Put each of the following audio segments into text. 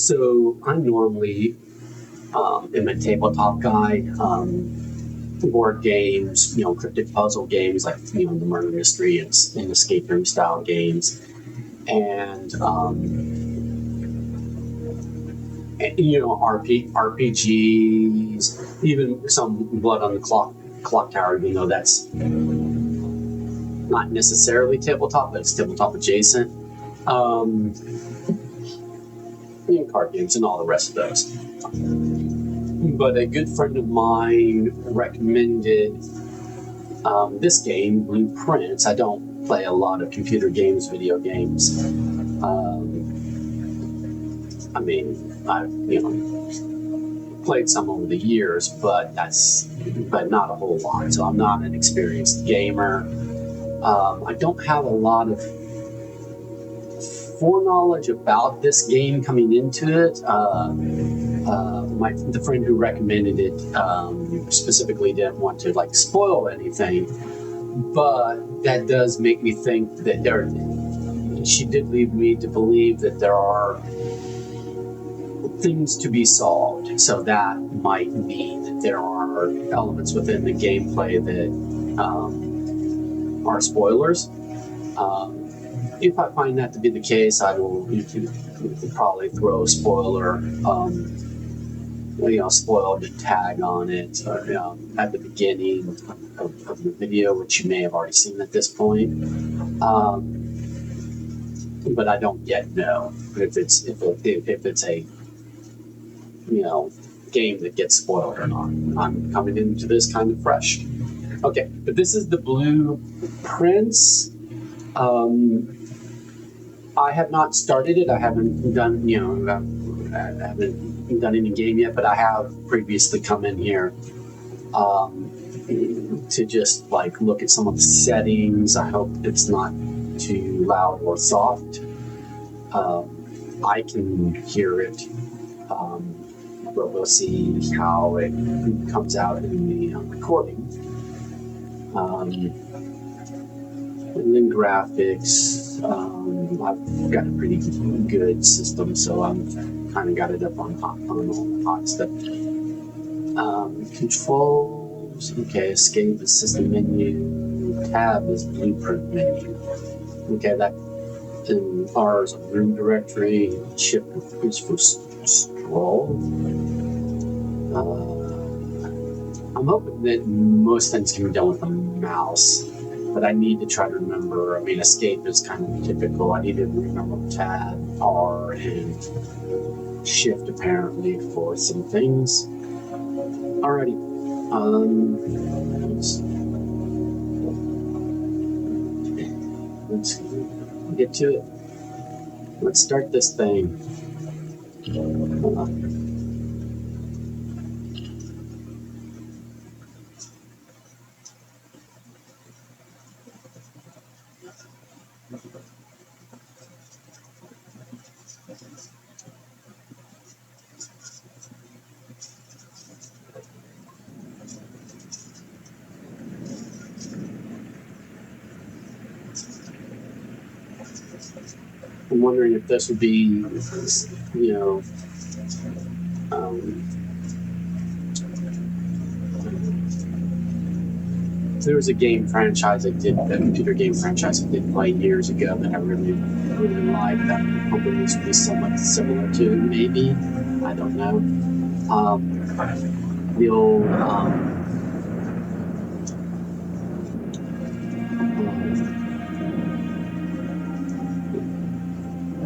So I normally am a tabletop guy. Board games, cryptic puzzle games like the murder mystery and escape room style games, and RPGs, even some Blood on the Clock Tower. That's not necessarily tabletop, but it's tabletop adjacent. Card games and all the rest of those. But a good friend of mine recommended this game, Blueprints. I don't play a lot of computer games, video games. I've played some over the years, but not a whole lot. So I'm not an experienced gamer. I don't have a lot of foreknowledge about this game coming into it. The friend who recommended it specifically didn't want to spoil anything, but that does make me think that she did lead me to believe that there are things to be solved. So that might mean that there are elements within the gameplay that are spoilers. If I find that to be the case, I will probably throw a spoiler, spoiled tag on it at the beginning of the video, which you may have already seen at this point. But I don't yet know if it's a game that gets spoiled or not. I'm coming into this kind of fresh. Okay, but this is the Blueprints. I have not started it. I haven't done any game yet, but I have previously come in here to just look at some of the settings. I hope it's not too loud or soft. I can hear it, but we'll see how it comes out in the recording. And then graphics. I've got a pretty good system, so I've kind of got it up on all the hot stuff. Controls. Okay, escape is system menu. Tab is blueprint menu. Okay, that and R is a room directory. Shift is for scroll. I'm hoping that most things can be done with a mouse, but I need to try to remember. Escape is kind of typical. I need to remember tab, R, and shift apparently for some things. Alrighty. Let's get to it. Let's start this thing. I'm wondering if this would be, there was a game franchise a computer game franchise I did play years ago that I really liked. That hoping this would be somewhat similar to, maybe. I don't know. The old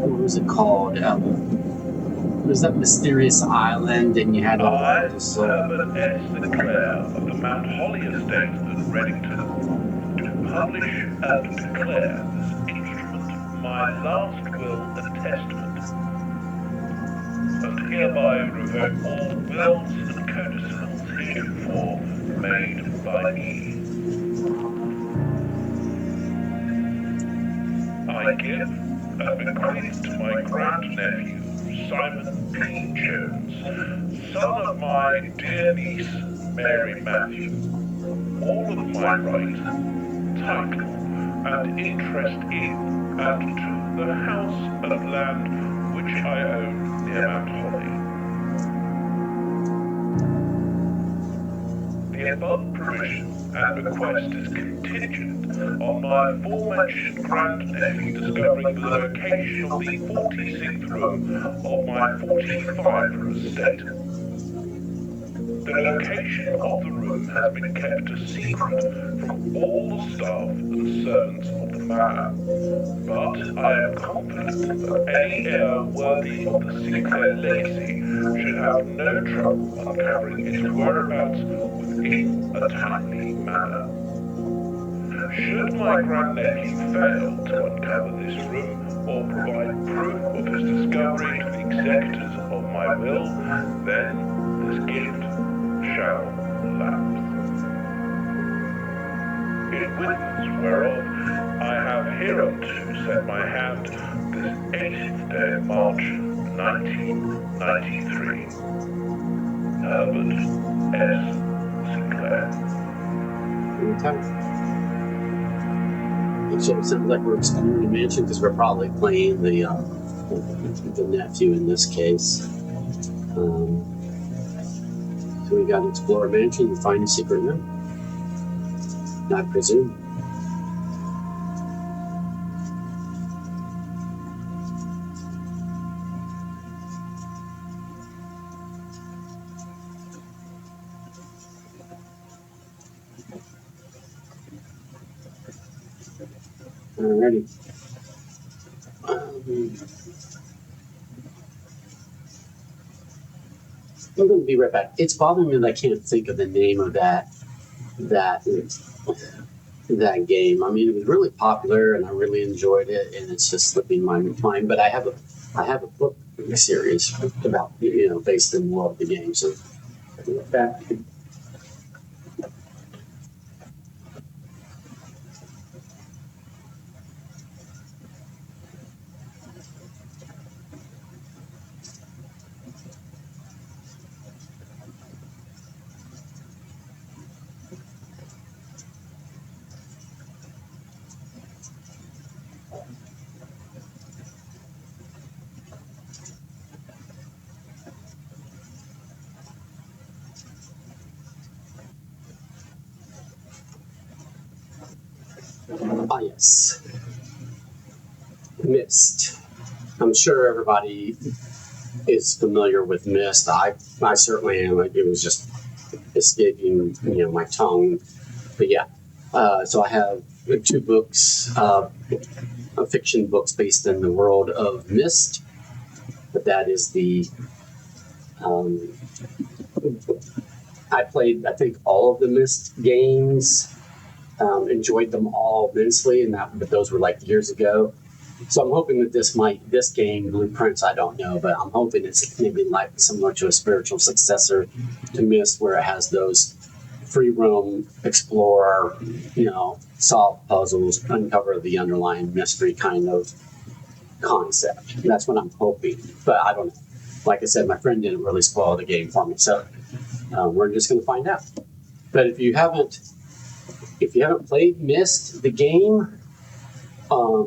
what was it called? It was that mysterious island, and you had all those. Herbert S. Sinclair of the Mount Holly Estate at Reddington, to publish and declare this instrument my last will and testament, and hereby revoke all wills and codicils heretofore made by me. I give and bequeath to my grandnephew, Simon P. Jones, son of my dear niece, Mary Matthew, all of my right, title, and interest in and to the house and land which I own near Mount Holly. The above provision and request is contingent on my aforementioned grandnephew discovering the location of the 46th room of my 45-room estate. The location of the room has been kept a secret from all the staff and servants of the manor, but I am confident that any heir worthy of the Sinclair legacy should have no trouble uncovering its whereabouts within a timely manner. Should my grandnephew fail to uncover this room or provide proof of his discovery to the executors of my will, then this gift shall lapse. In witness whereof I have hereunto set my hand this 8th day of March 1993. Herbert S. Sinclair. Okay. So it sounds like we're exploring the mansion because we're probably playing the nephew in this case. So we got to explore a mansion and find a secret room, I presume. Alrighty. I'm going to be right back. It's bothering me that I can't think of the name of that game. I mean, it was really popular and I really enjoyed it, and it's just slipping my mind. But I have a book series about based in the world of the game. So back. Ah, yes. Myst. I'm sure everybody is familiar with Myst. I certainly am. It was just escaping, my tongue. But yeah. So I have 2 books, fiction books based in the world of Myst. But that is the. I played, I think, all of the Myst games. Enjoyed them all immensely, but those were like years ago. So I'm hoping that this game, Blueprints, I don't know, but I'm hoping it's maybe like similar to a spiritual successor to Myst, where it has those free roam, explore, solve puzzles, uncover the underlying mystery kind of concept. That's what I'm hoping, but I don't know. Like I said, my friend didn't really spoil the game for me, so we're just going to find out. But if you haven't played Myst, the game, or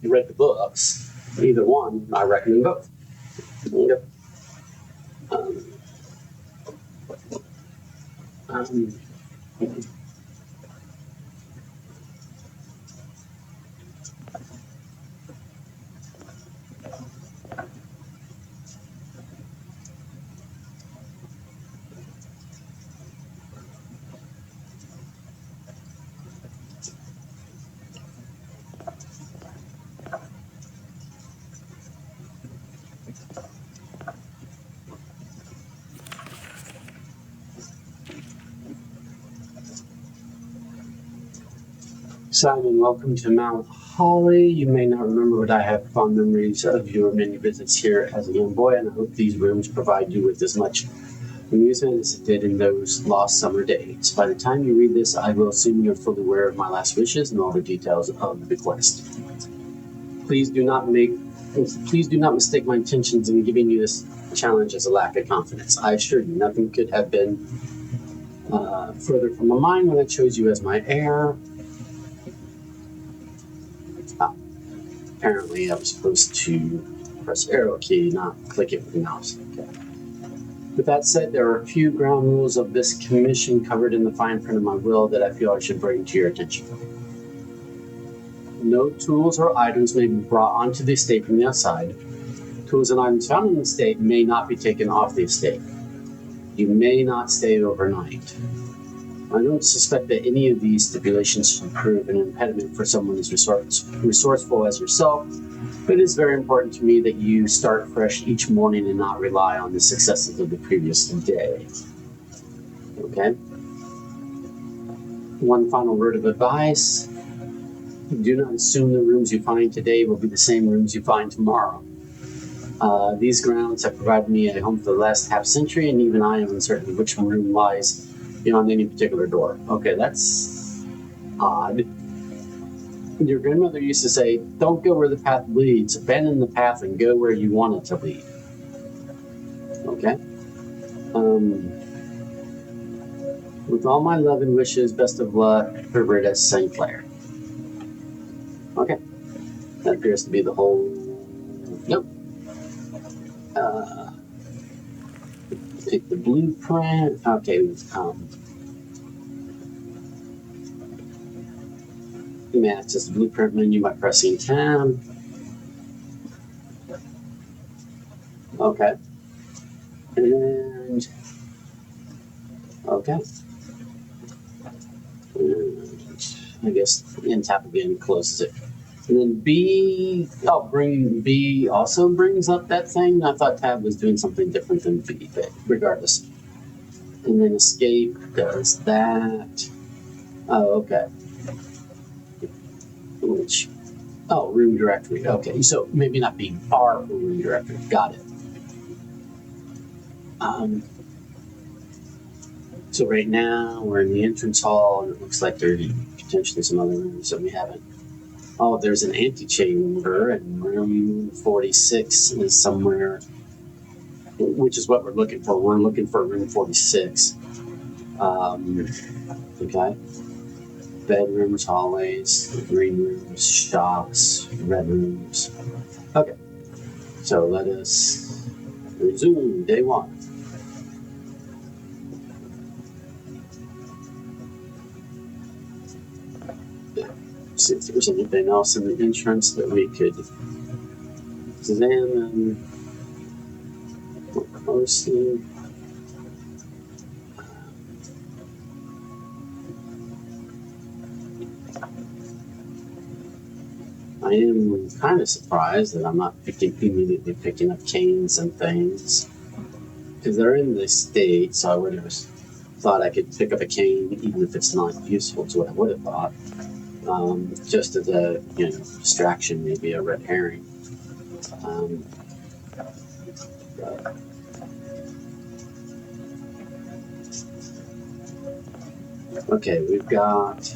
read the books, either one, I recommend both. Yep. Simon, welcome to Mount Holly. You may not remember, but I have fond memories of your many visits here as a young boy, and I hope these rooms provide you with as much amusement as it did in those lost summer days. By the time you read this, I will assume you're fully aware of my last wishes and all the details of the bequest. Please do not mistake my intentions in giving you this challenge as a lack of confidence. I assure you, nothing could have been further from my mind when I chose you as my heir. Apparently I was supposed to press arrow key, not click it with the mouse. Okay. With that said, there are a few ground rules of this commission covered in the fine print of my will that I feel I should bring to your attention. No tools or items may be brought onto the estate from the outside. Tools and items found in the estate may not be taken off the estate. You may not stay overnight. I don't suspect that any of these stipulations should prove an impediment for someone as resourceful as yourself, but it is very important to me that you start fresh each morning and not rely on the successes of the previous day. Okay? One final word of advice. Do not assume the rooms you find today will be the same rooms you find tomorrow. These grounds have provided me a home for the last half century, and even I am uncertain which room lies beyond any particular door. Okay, that's odd. Your grandmother used to say, don't go where the path leads, abandon the path and go where you want it to lead. Okay? With all my love and wishes, best of luck, Roberta St. Clair. Okay. That appears to be the whole... Nope. Pick the blueprint. Okay, you may access the blueprint menu by pressing tab. Okay. And okay. And I guess and tap again closes it. And then B also brings up that thing. I thought tab was doing something different than B, but regardless. And then escape does that. Oh, okay. Room directory. Okay, so maybe not B, R for room directory. Got it. So right now we're in the entrance hall, and it looks like there's potentially some other rooms that we haven't. Oh, there's an antechamber, and room 46 is somewhere, which is what we're looking for. We're looking for room 46. Okay. Bedrooms, hallways, green rooms, shops, red rooms. Okay. So let us resume day one. See if there's anything else in the entrance that we could examine more closely. I am kind of surprised that I'm not immediately picking up canes and things, because they're in the state, so I would have thought I could pick up a cane even if it's not useful to what I would have thought. Just as a distraction, maybe a red herring. Okay, we've got.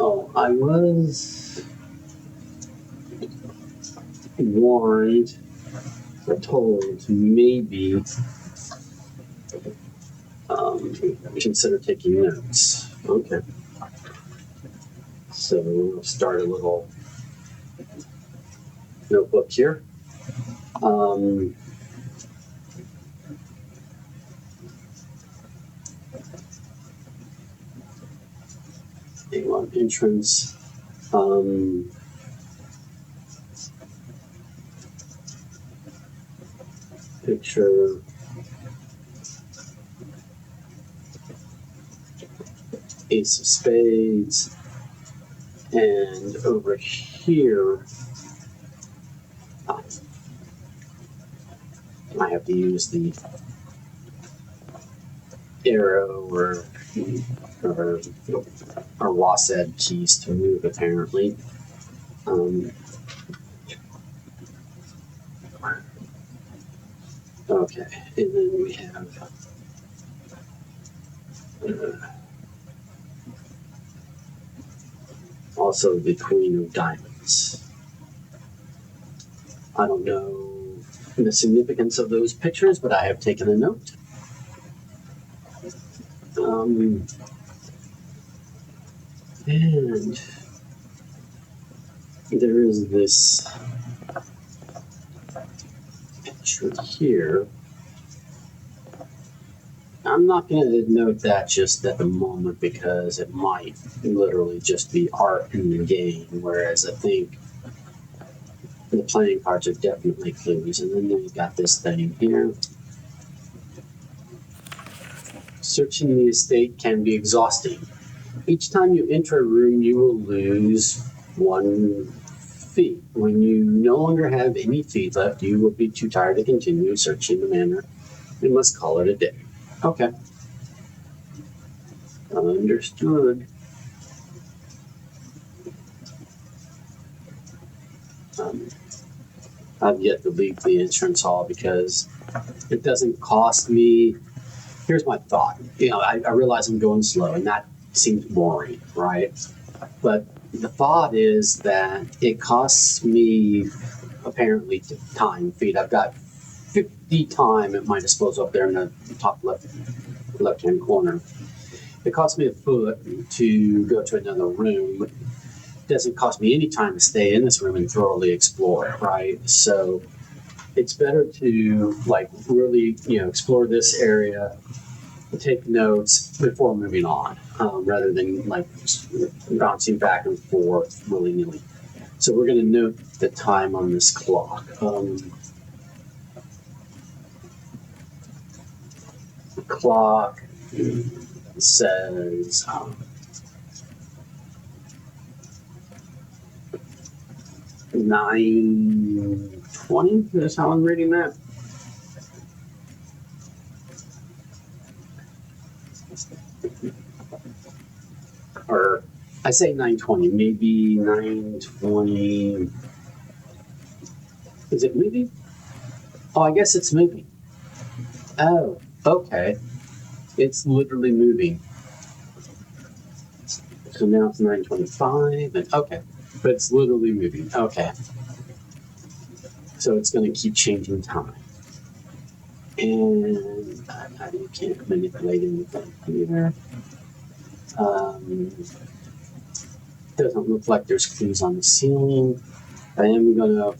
Oh, I was warned or told to maybe consider taking notes. Okay. So we'll start a little notebook here. A1 entrance. Picture. Ace of spades. And over here, I have to use the arrow or WASD keys to move, apparently. Okay, and then we have also the Queen of Diamonds. I don't know the significance of those pictures, but I have taken a note. And there is this should here. I'm not going to note that just at the moment because it might literally just be art in the game, whereas I think the playing cards are definitely clues. And then you got this thing here. Searching the estate can be exhausting. Each time you enter a room, you will lose 1 fee. When you no longer have any fees left, you will be too tired to continue searching the manor and must call it a day. Okay. Understood. I've yet to leave the entrance hall because it doesn't cost me. Here's my thought. I realize I'm going slow, and that seems boring, right? But the thought is that it costs me apparently time feed. I've got 50 time at my disposal up there in the top left-hand corner. It costs me a foot to go to another room. It doesn't cost me any time to stay in this room and thoroughly explore it, right? So it's better to really explore this area, take notes before moving on, rather than bouncing back and forth willy-nilly. So we're going to note the time on this clock. The clock says 9:20. That's how I'm reading that. Or I say 9:20, maybe 9:20. Is it moving? Oh, I guess it's moving. Oh, okay. It's literally moving. So now it's 9:25, and okay, but it's literally moving. Okay. So it's going to keep changing time. And I can't manipulate anything here. Doesn't look like there's clues on the ceiling. I am going to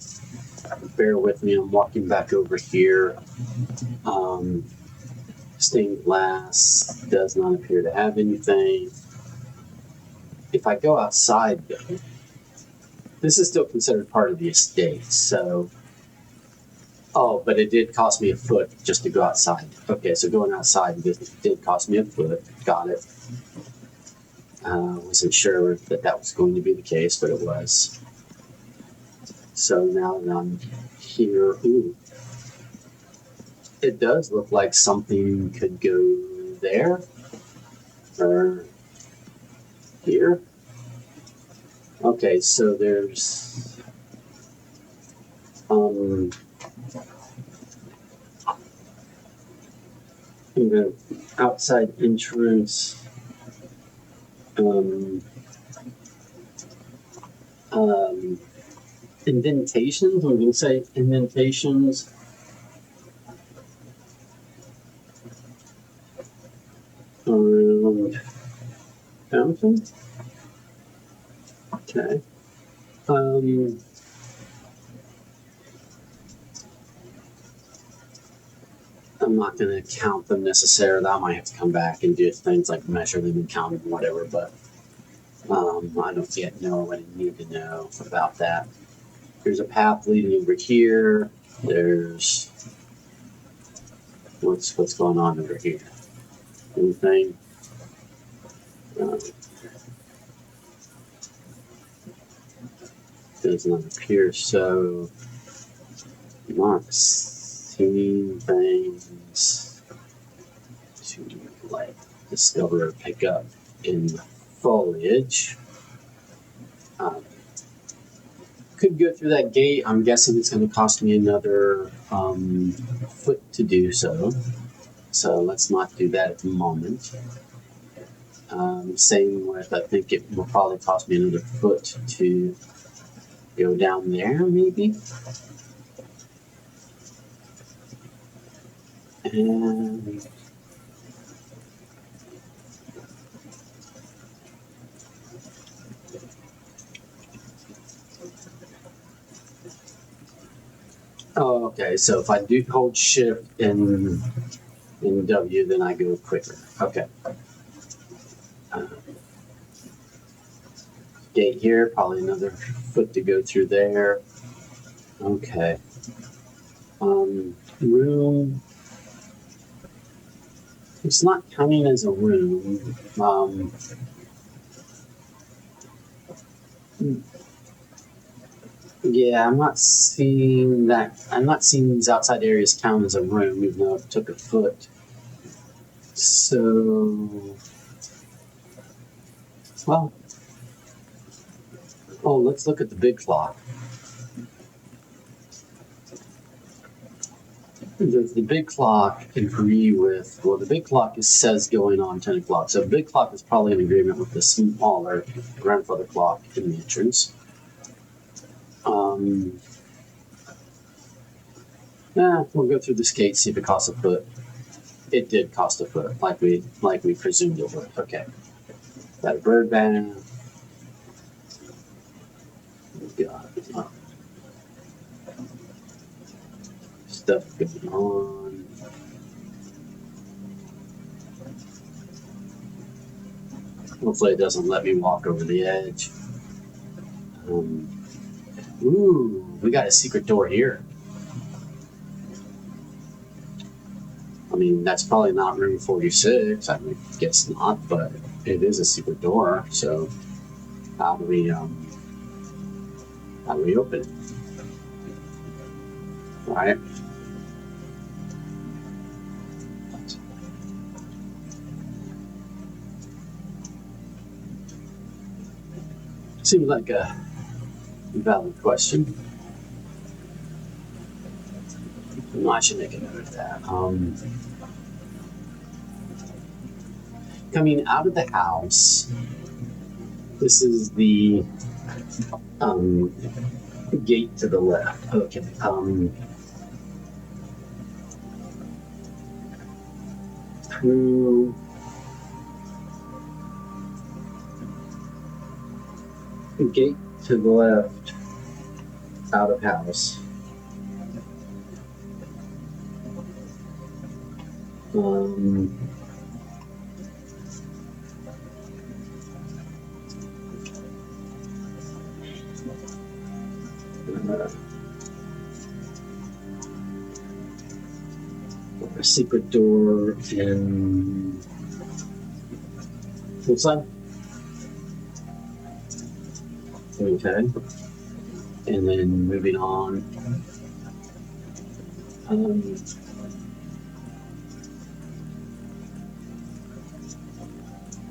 bear with me. I'm walking back over here. Stained glass does not appear to have anything. If I go outside, though, this is still considered part of the estate, so... Oh, but it did cost me a foot just to go outside. Okay, so going outside did cost me a foot. Got it. Wasn't sure that was going to be the case, but it was. So now that I'm here, ooh, it does look like something could go there or here. Okay, so there's in the outside entrance, indentations. I'm going to say indentations. Around fountain. Okay. I'm not going to count them necessarily. I might have to come back and do things like measure them and count them and whatever, but I don't yet know what I need to know about that. There's a path leading over here. There's... What's going on over here? Anything? Does not appear so. I'm not seeing things to discover or pick up in the foliage. Could go through that gate. I'm guessing it's going to cost me another foot to do so. So let's not do that at the moment. Same with, I think it will probably cost me another foot to go down there, maybe. And Okay, so if I do hold shift in W, then I go quicker. Okay. Gate here, probably another foot to go through there. Okay. Room. It's not counting as a room. Yeah, I'm not seeing that. I'm not seeing these outside areas count as a room, even though it took a foot. So, well, oh, let's look at the big clock. The big clock agree with, well, the big clock says going on 10 o'clock. So the big clock is probably in agreement with the smaller grandfather clock in the entrance. We'll go through this gate, see if it costs a foot. It did cost a foot, like we presumed it would. Okay. Got a bird bath. Got stuff going on. Hopefully it doesn't let me walk over the edge. Ooh, we got a secret door here. I mean, that's probably not room 46. I would guess not, but it is a secret door. So how do we open it? All right. Seems like a valid question. No, I should make a note of that. Coming out of the house, this is the gate to the left. Okay. Through the gate to the left, out of house. A secret door in full side. Okay. And then moving on.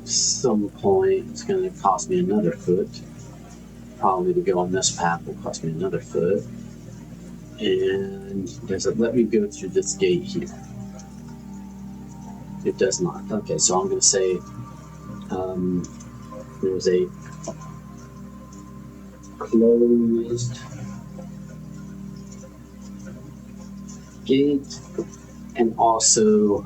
Some point it's going to cost me another foot. Probably to go on this path will cost me another foot. And does it let me go through this gate here? It does not. Okay, so I'm going to say there's a closed gate and also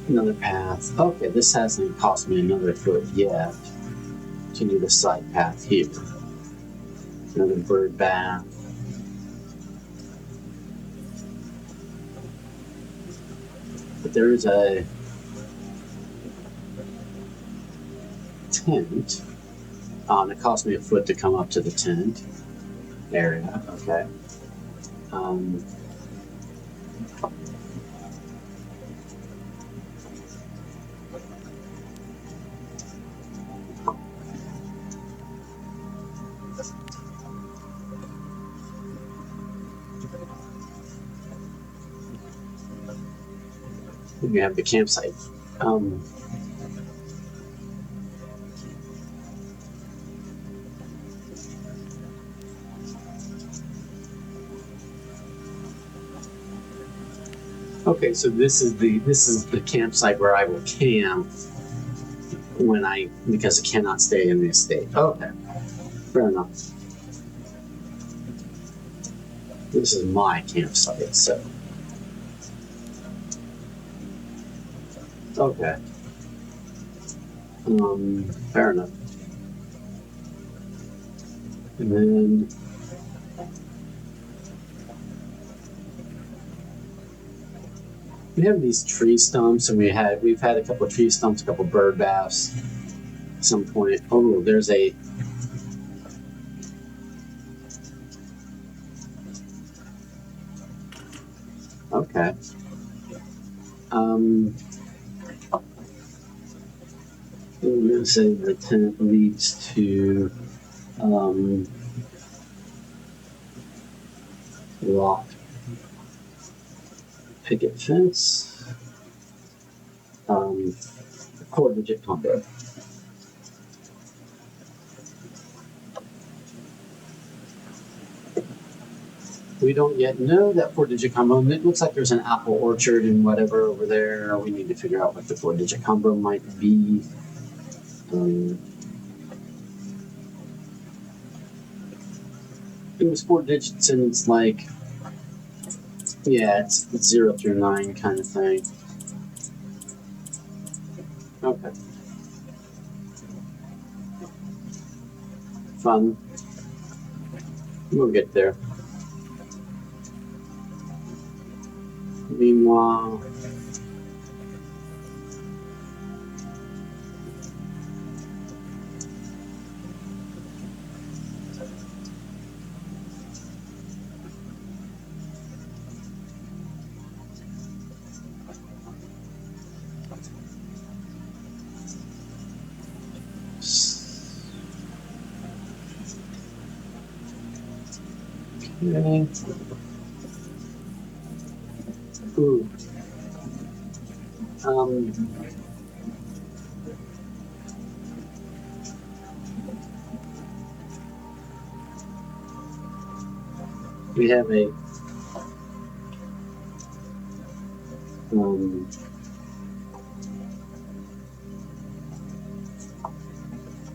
another path. Okay, this hasn't cost me another foot yet. Continue the side path here. Another bird bath. But there is a tent. It cost me a foot to come up to the tent area. Okay. We have the campsite. Okay, so this is the campsite where I will camp because I cannot stay in the estate. Okay, fair enough. This is my campsite, so okay. Fair enough. And then we have these tree stumps, and we've had a couple of tree stumps, a couple of bird baths at some point. Oh, there's a okay. I'm gonna say the tent leads to locked picket fence, 4-digit combo. We don't yet know that 4-digit combo. And it looks like there's an apple orchard and whatever over there. We need to figure out what the 4-digit combo might be. It was 4 digits, and it's like, yeah, it's 0 through 9 kind of thing. Okay. Fun. We'll get there. Meanwhile, okay. Ooh. We have a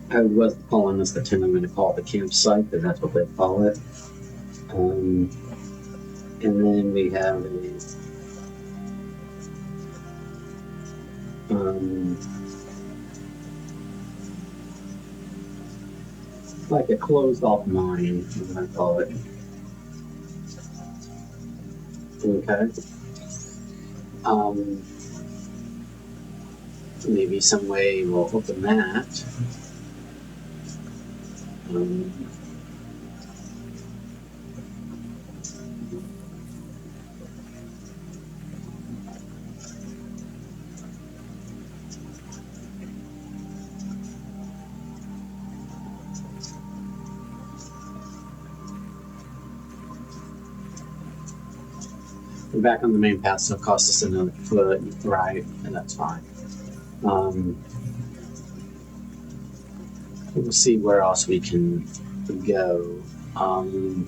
I wasn't calling this the tent. I'm going to call it the campsite, because that's what they call it. And then we have like a closed off mine, I'm going to call it. Okay. Maybe some way we'll open that. We're back on the main path, so it costs us another foot, right? And that's fine. We'll see where else we can go. I'm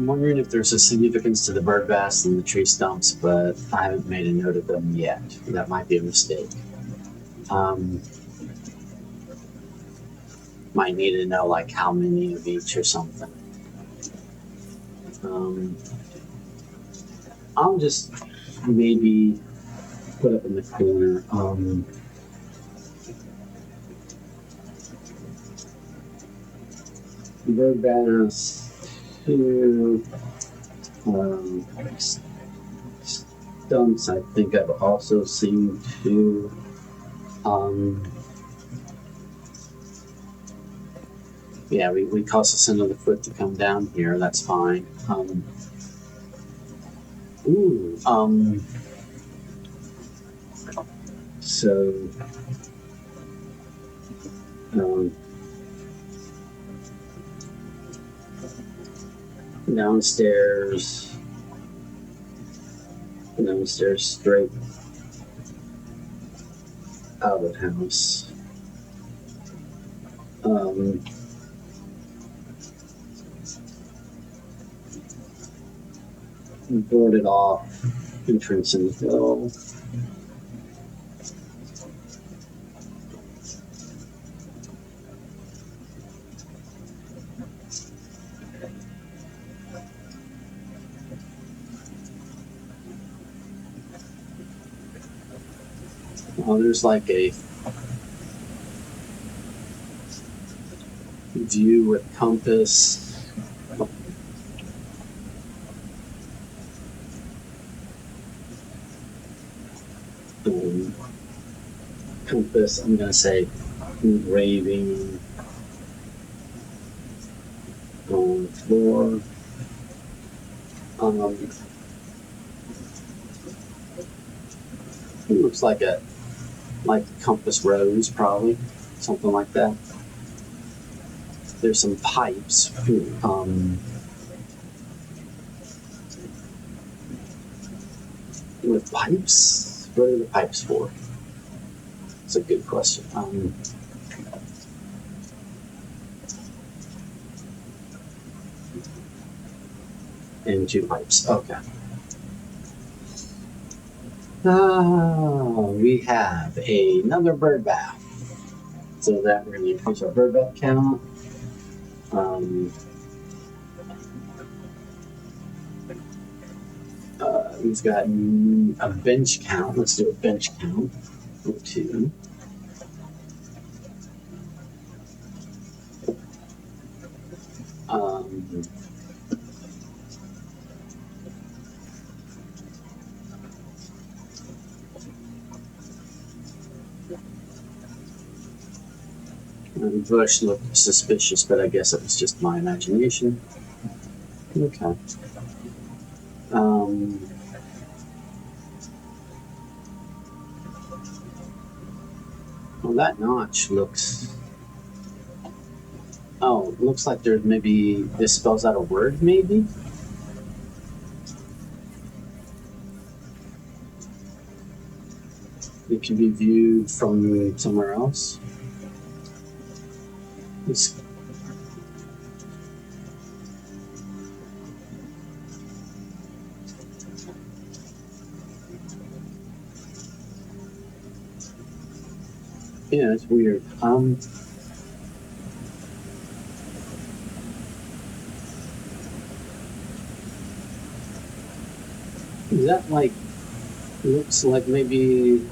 wondering if there's a significance to the bird baths and the tree stumps, but I haven't made a note of them yet. That might be a mistake. Might need to know like how many of each or something. I'll just maybe put up in the corner. Bird baths, 2 stumps. I think I've also seen 2. Yeah, we cost us another foot to come down here. That's fine. So, downstairs straight out of the house. Boarded off entrance and fill. Oh, there's like a view with compass. Compass, I'm going to say engraving on the floor. It looks like a compass rose, probably something like that. There's some pipes. With pipes, what are the pipes for? It's a good question. And 2 pipes. Okay. We have another bird bath. So that we're going to increase our bird bath count. We've got a bench count. Let's do a bench count. 2. The bush looked suspicious, but I guess it was just my imagination. Okay. Well, that notch looks... Oh, it looks like there's maybe... This spells out a word, maybe? It can be viewed from somewhere else. It's... Yeah, it's weird. Is that like... Looks like maybe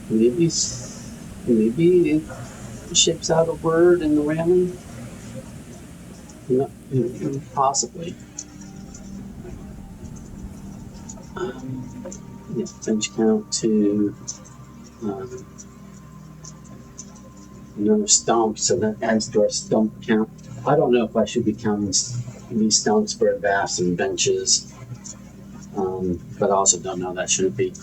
it ships out a word in the railing? No, possibly. Yeah, bench count 2. Another stump, so that adds to our stump count. I don't know if I should be counting these stumps, bird baths, and benches, but I also don't know that shouldn't be.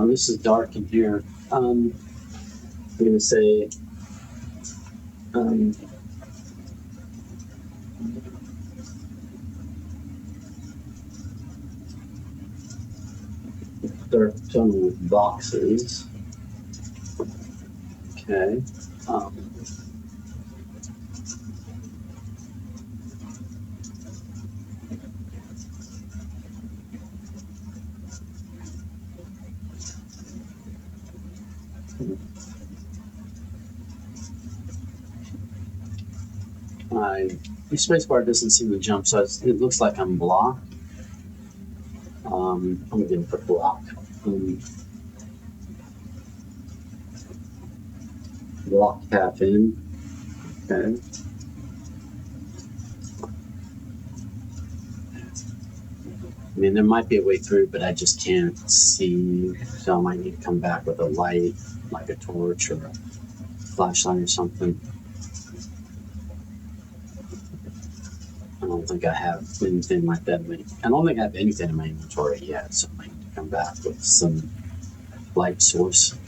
This is dark in here. I'm going to say dark tunnel with boxes. Okay. The spacebar doesn't seem to jump, so it looks like I'm blocked. I'm going to put block. Block tap in. Okay. I mean, there might be a way through, but I just can't see, so I might need to come back with a light, like a torch or a flashlight or something. I don't think I have anything like that. I don't think I have anything in my inventory yet, so I need to come back with some light source.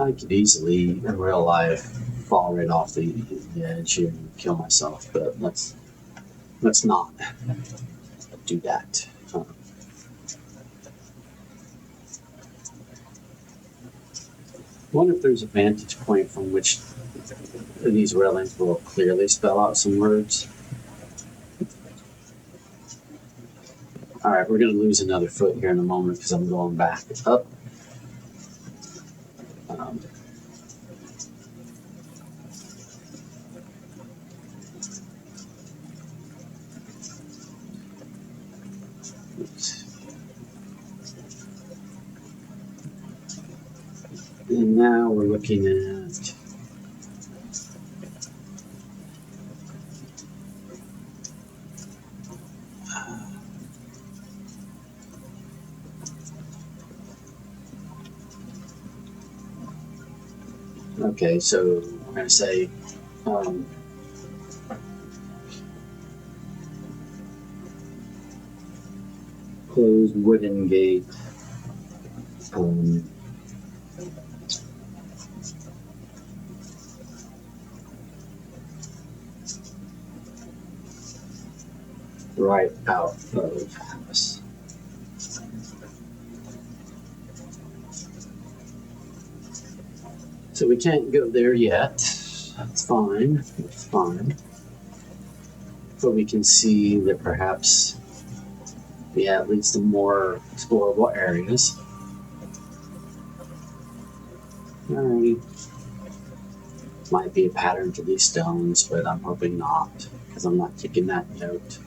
I could easily, in real life, fall right off the edge here and kill myself, but let's not do that. I wonder if there's a vantage point from which these railings will clearly spell out some words. right, we're going to lose another foot here in a moment because I'm going back up. And now we're looking at okay, so I'm going to say closed wooden gate. Right out of house. So we can't go there yet. That's fine. That's fine. But we can see that perhaps, yeah, it leads to more explorable areas. Alright. Might be a pattern to these stones, but I'm hoping not, because I'm not taking that note.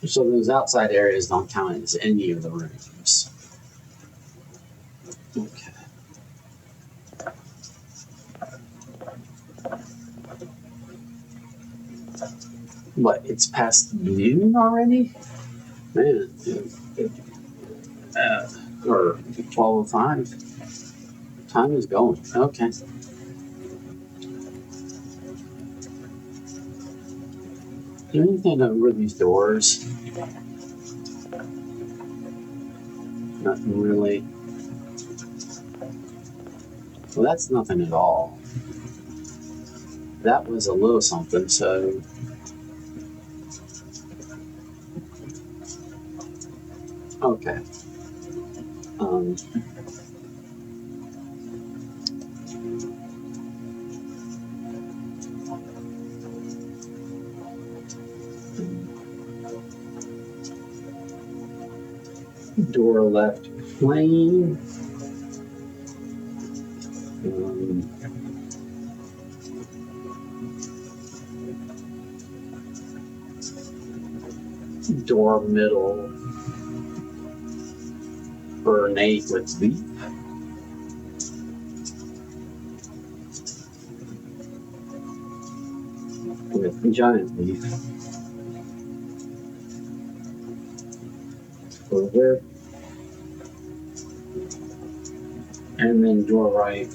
So those outside areas don't count as any of the rooms. Okay. What, it's past noon already? Man, or 12:05. Time is going. Okay. Is there anything over these doors? Nothing really. Well, that's nothing at all. That was a little something, so. Okay. Door left plain. Door middle ornate with leaf. With giant leaf. Over. And then door right.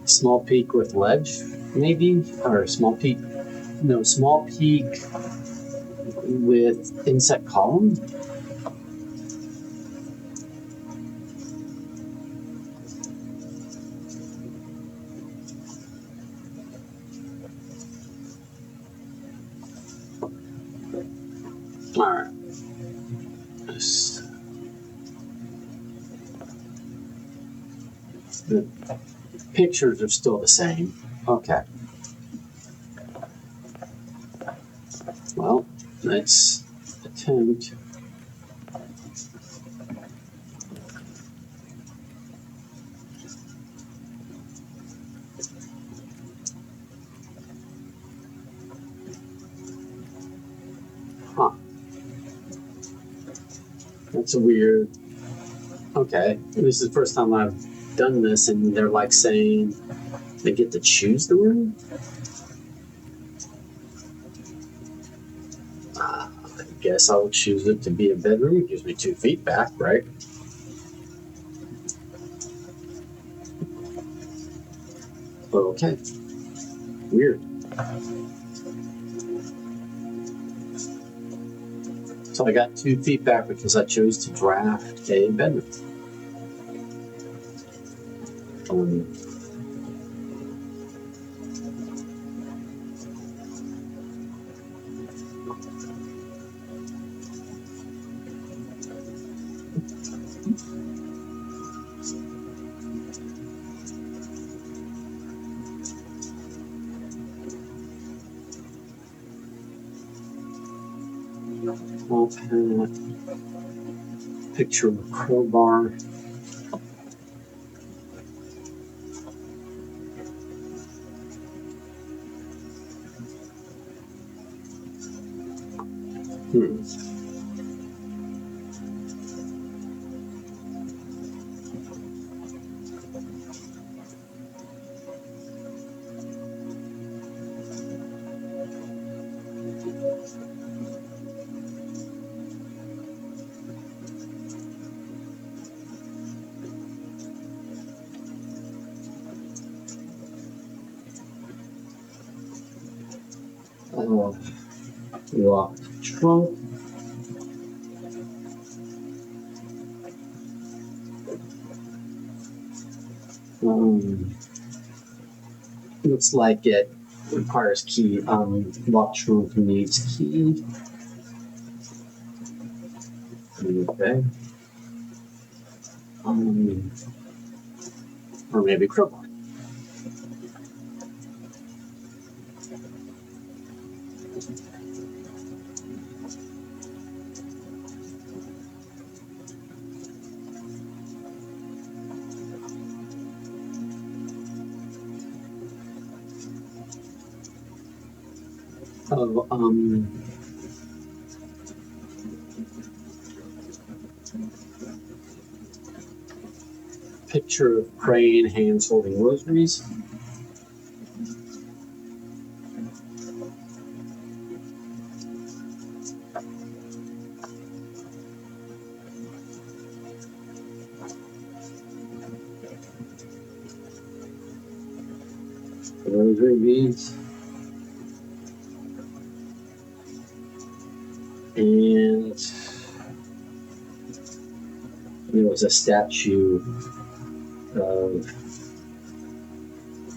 Small peak with ledge, maybe? Or small peak. No, small peak with insect column? Alright. The pictures are still the same. Okay. Well, let's attempt. Huh. That's a weird. Okay. This is the first time I've done this, and they're like saying they get to choose the room? I guess I'll choose it to be a bedroom. It gives me 2 feet back, right? Okay. Weird. So I got 2 feedback because I chose to draft a bedroom. Picture of a crowbar. Locked trunk. Looks like it requires key. Locked trunk needs key. Okay. Or maybe crowbar. Picture of praying hands holding rosaries. Rosary beads. And there was a statue of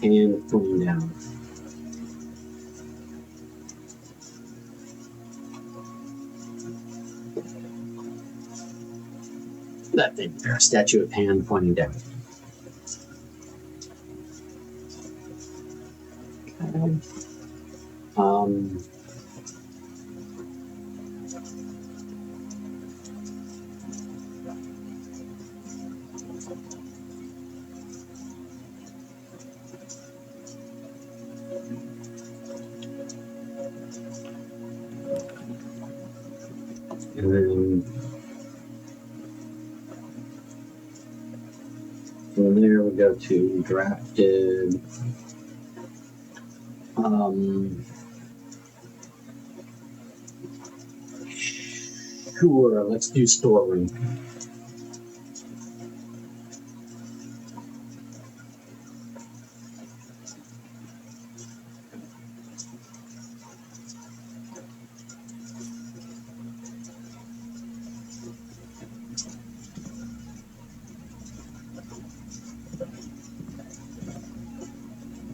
hand pointing down. That thing there, a statue of hand pointing down. Okay. And then from there we go to drafted. Sure, let's do storeroom.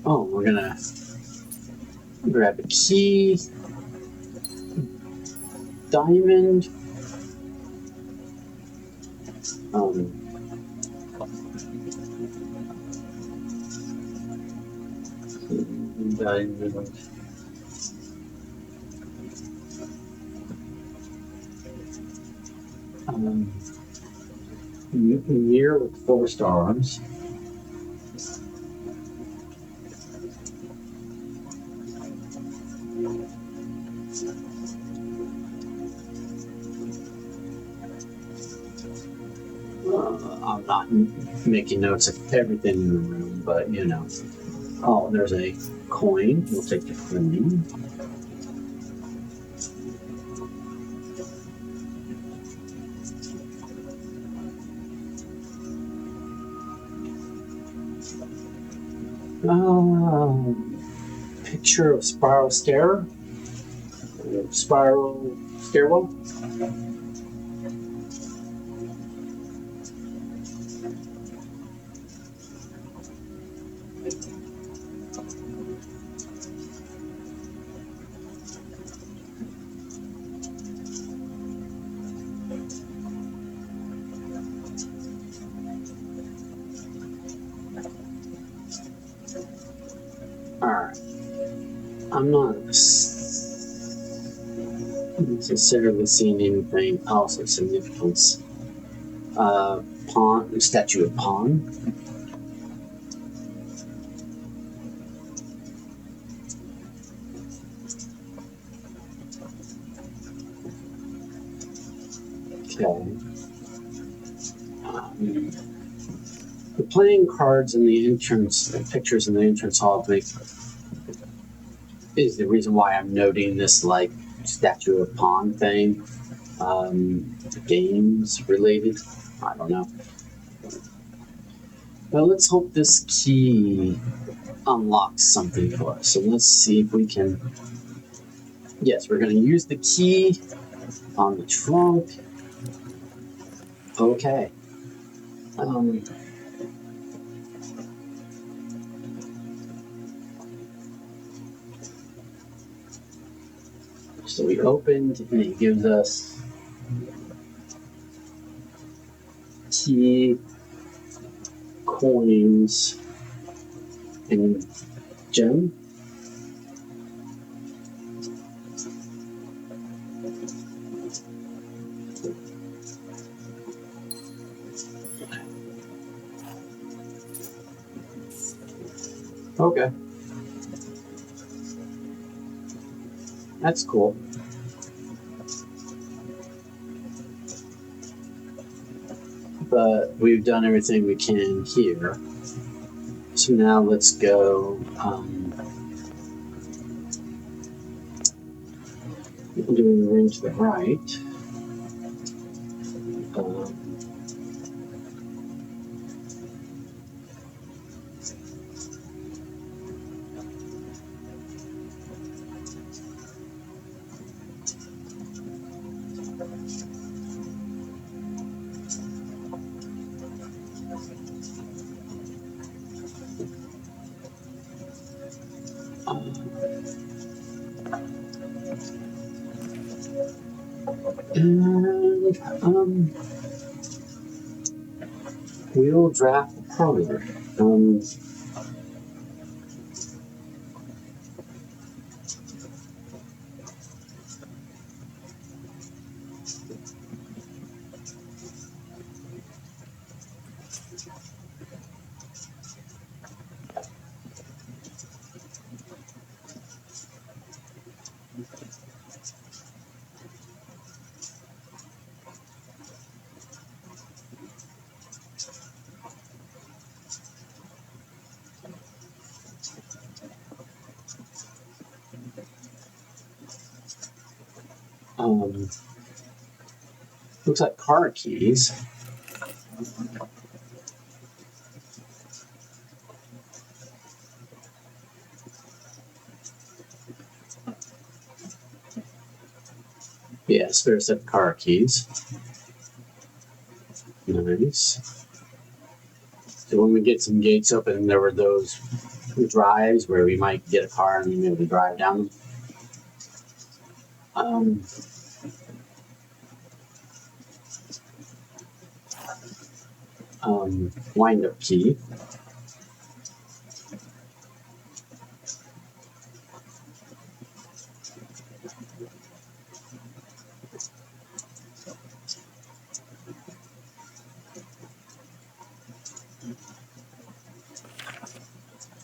Oh, we're gonna grab a key, diamond, diamond, mirror with 4 stars. I'm not making notes of everything in the room, but you know. Oh, there's a coin. We'll take the coin. Picture of spiral stairwell. Alright. I'm not necessarily seeing anything else of significance. Statue of Pawn. Okay. The playing cards in the entrance, the pictures in the entrance hall is the reason why I'm noting this like statue of pawn thing. Games related. I don't know. Well, let's hope this key unlocks something for us. So let's see if we can. Yes, we're going to use the key on the trunk. Okay. So we opened, and it gives us key, coins, and gem. Okay. That's cool. But we've done everything we can here. So now let's go doing the ring to the right. And we'll draft the parlor. Looks like car keys. Yeah, spare set of car keys. Nice. So when we get some gates open, there were those drives where we might get a car and be able to drive down them. Wind-up key.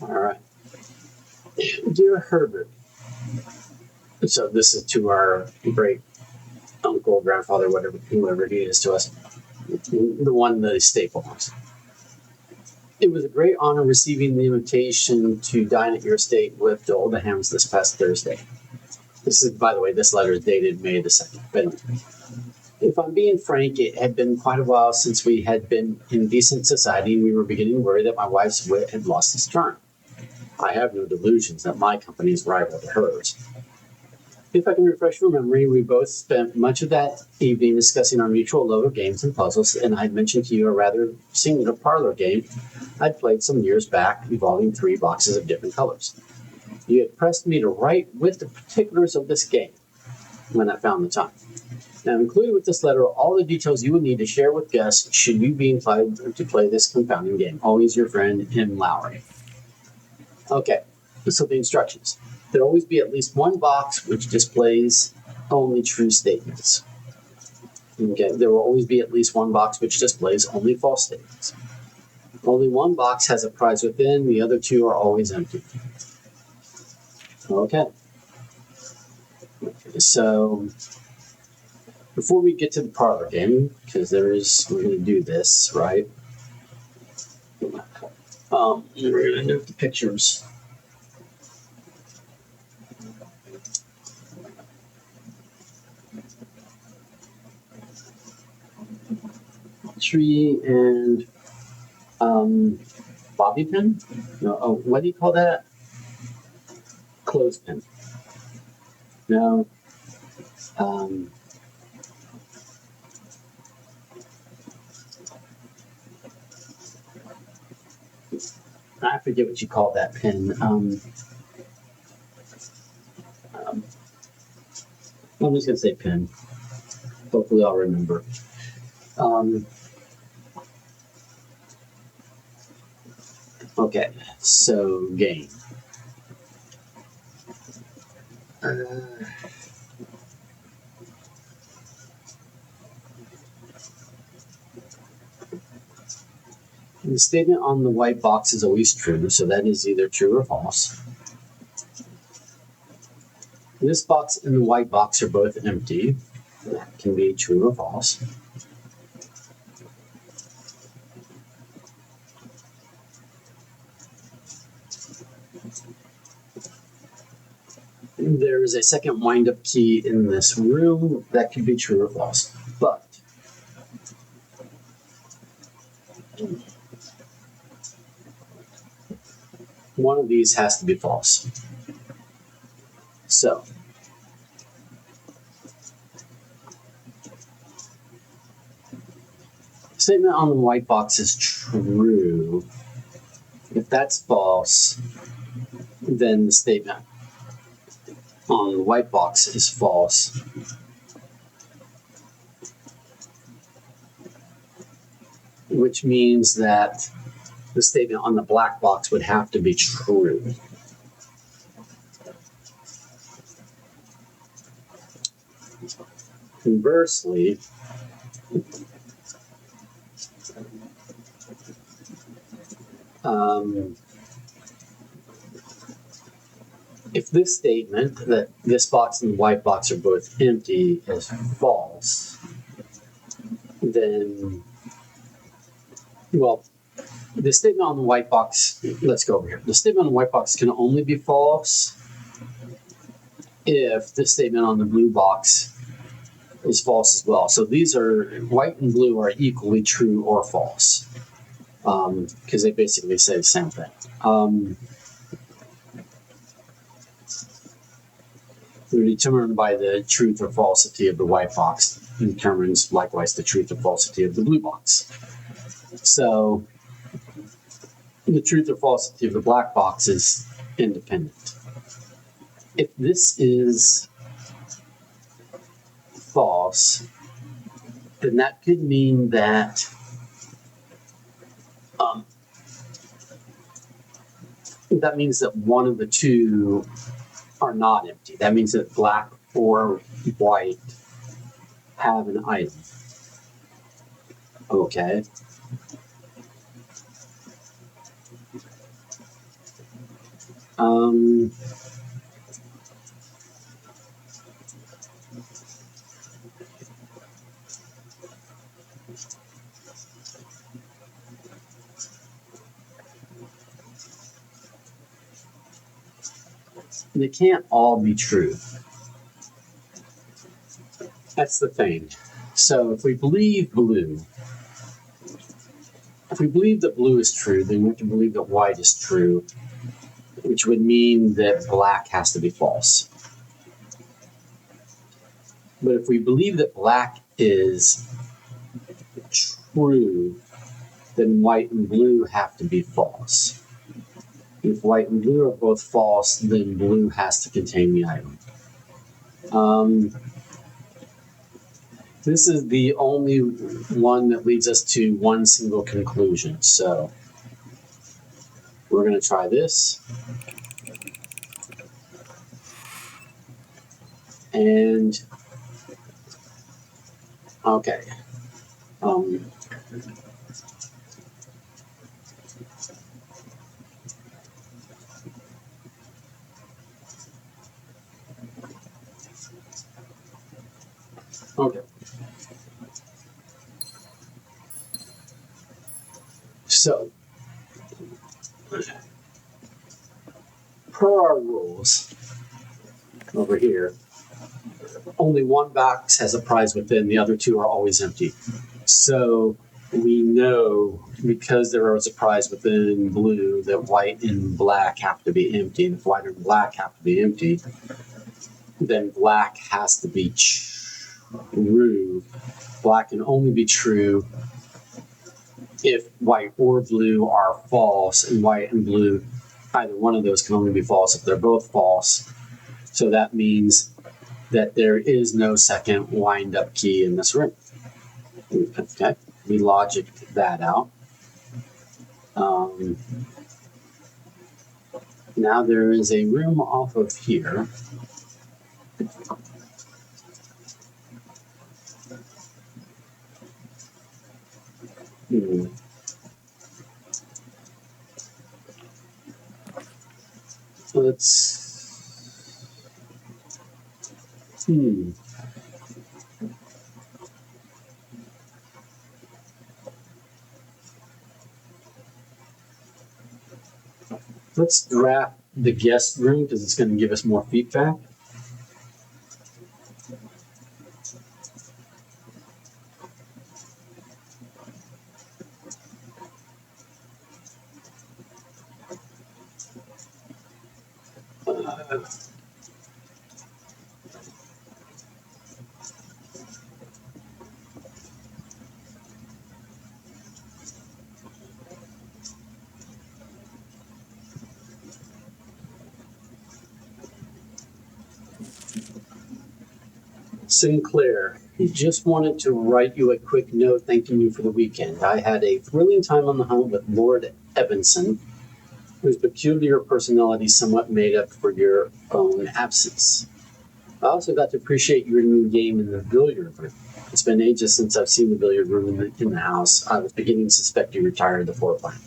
All right. Dear Herbert, so this is to our great uncle, grandfather, whatever, whoever he is to us, the one that is staple. It was a great honor receiving the invitation to dine at your estate with the Oldhams this past Thursday. This is, by the way, this letter is dated May the 2nd. But if I'm being frank, it had been quite a while since we had been in decent society, and we were beginning to worry that my wife's wit had lost its charm. I have no delusions that my company is rival to hers. If I can refresh your memory, we both spent much of that evening discussing our mutual love of games and puzzles, and I'd mentioned to you a rather singular parlor game I'd played some years back involving 3 boxes of different colors. You had pressed me to write with the particulars of this game when I found the time. Now, included with this letter are all the details you would need to share with guests should you be inclined to play this confounding game. Always your friend, M. Lowry. Okay, so the instructions. There will always be at least one box which displays only true statements. Okay, there will always be at least one box which displays only false statements. Only one box has a prize within, the other 2 are always empty. Okay. So, before we get to the parlor game, because we're going to do this, right? We're going to note the pictures. Tree and bobby pin? No, what do you call that? Clothespin. No. I forget what you call that pin. I'm just going to say pin. Hopefully I'll remember. Okay, so game. The statement on the white box is always true, so that is either true or false. This box and the white box are both empty. That can be true or false. There is a second wind-up key in this room. That could be true or false. But one of these has to be false. So, the statement on the white box is true. If that's false, then the statement on the white box is false. Which means that the statement on the black box would have to be true. Conversely, if this statement that this box and the white box are both empty is false, then, well, the statement on the white box, let's go over here. The statement on the white box can only be false if the statement on the blue box is false as well. So these are, white and blue are equally true or false, because they basically say the same thing. They're determined by the truth or falsity of the white box, and determines likewise the truth or falsity of the blue box. So the truth or falsity of the black box is independent. If this is false, then that could mean that that means that one of the 2 are not empty. That means that black or white have an item. Okay. They can't all be true. That's the thing. So if we believe blue, if we believe that blue is true, then we have to believe that white is true. We which would mean that black has to be false. But if we believe that black is true, then white and blue have to be false. If white and blue are both false, then blue has to contain the item. This is the only one that leads us to one single conclusion. So we're going to try this. And, okay. Okay. So, per our rules over here, only one box has a prize within, the other two are always empty. So we know, because there is a prize within blue, that white and black have to be empty. And if white and black have to be empty, then black has to be true. Black can only be true if white or blue are false, and white and blue, either one of those can only be false if they're both false. So that means that there is no second wind-up key in this room. Okay, we logicked that out. Now there is a room off of here. Let's draft the guest room because it's going to give us more feedback. Sinclair, he just wanted to write you a quick note thanking you for the weekend. I had a thrilling time on the hunt with Lord Evanson, whose peculiar personality somewhat made up for your own absence. I also got to appreciate your new game in the billiard room. It's been ages since I've seen the billiard room in the house. I was beginning to suspect you retired the floor plan.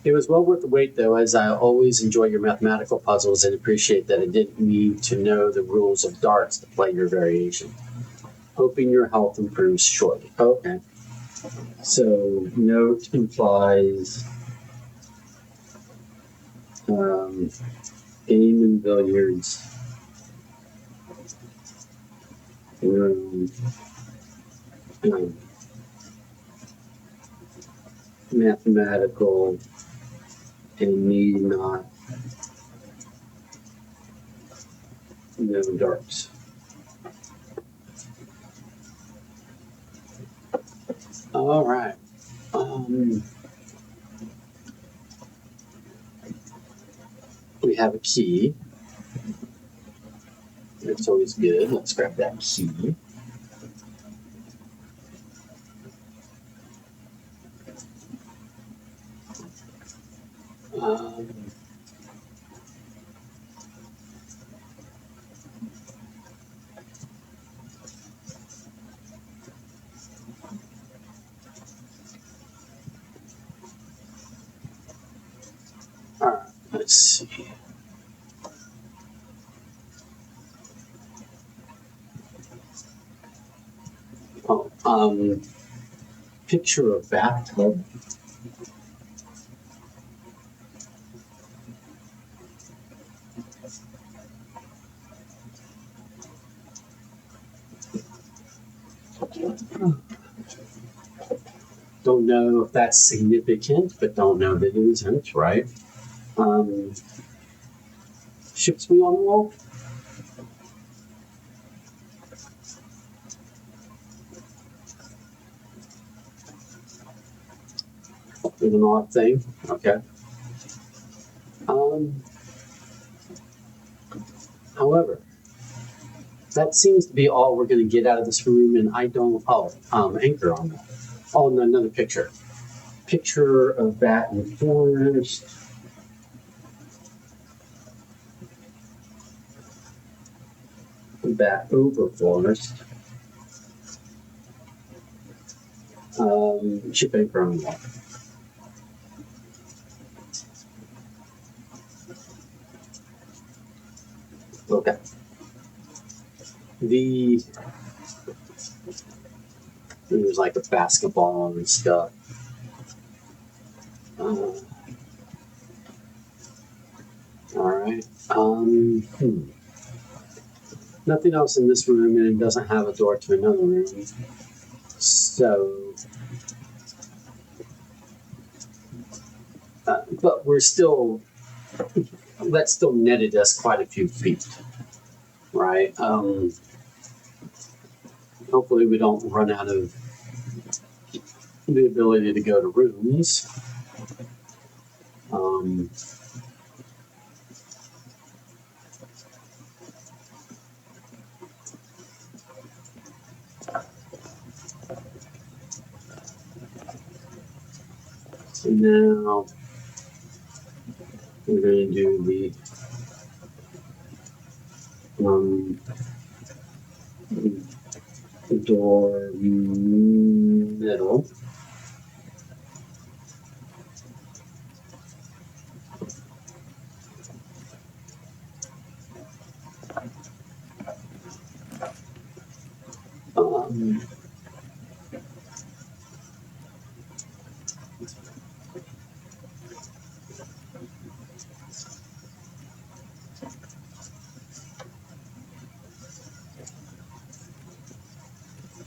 It was well worth the wait, though, as I always enjoy your mathematical puzzles and appreciate that I didn't need to know the rules of darts to play your variation. Hoping your health improves shortly. Okay. So, note implies game in billiards room mathematical and need not know darts. All right. We have a key. It's always good. Let's grab that key. All right, let's see. Picture a bathtub. Don't know if that's significant, but don't know that it isn't, right? ship's wheel on the wall? It's an odd thing. Okay. However, that seems to be all we're going to get out of this room, and I don't. Oh, anchor on that. Oh, and another picture. Picture of bat in the forest. Bat over forest. Ship anchor on the wall. Okay. There's like a basketball and stuff. All right. Nothing else in this room, and it doesn't have a door to another room. So, but we're still. That still netted us quite a few feet, right? Hopefully, we don't run out of the ability to go to rooms. So now we're going to do the door middle.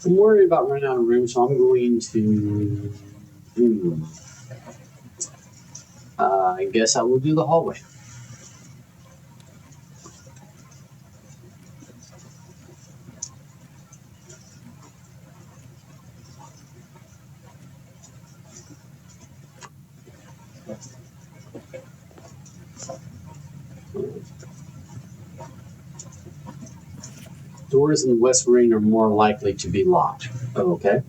I'm worried about running out of room, so I'm going to. I guess I will do the hallway. Doors in the west wing are more likely to be locked. Okay.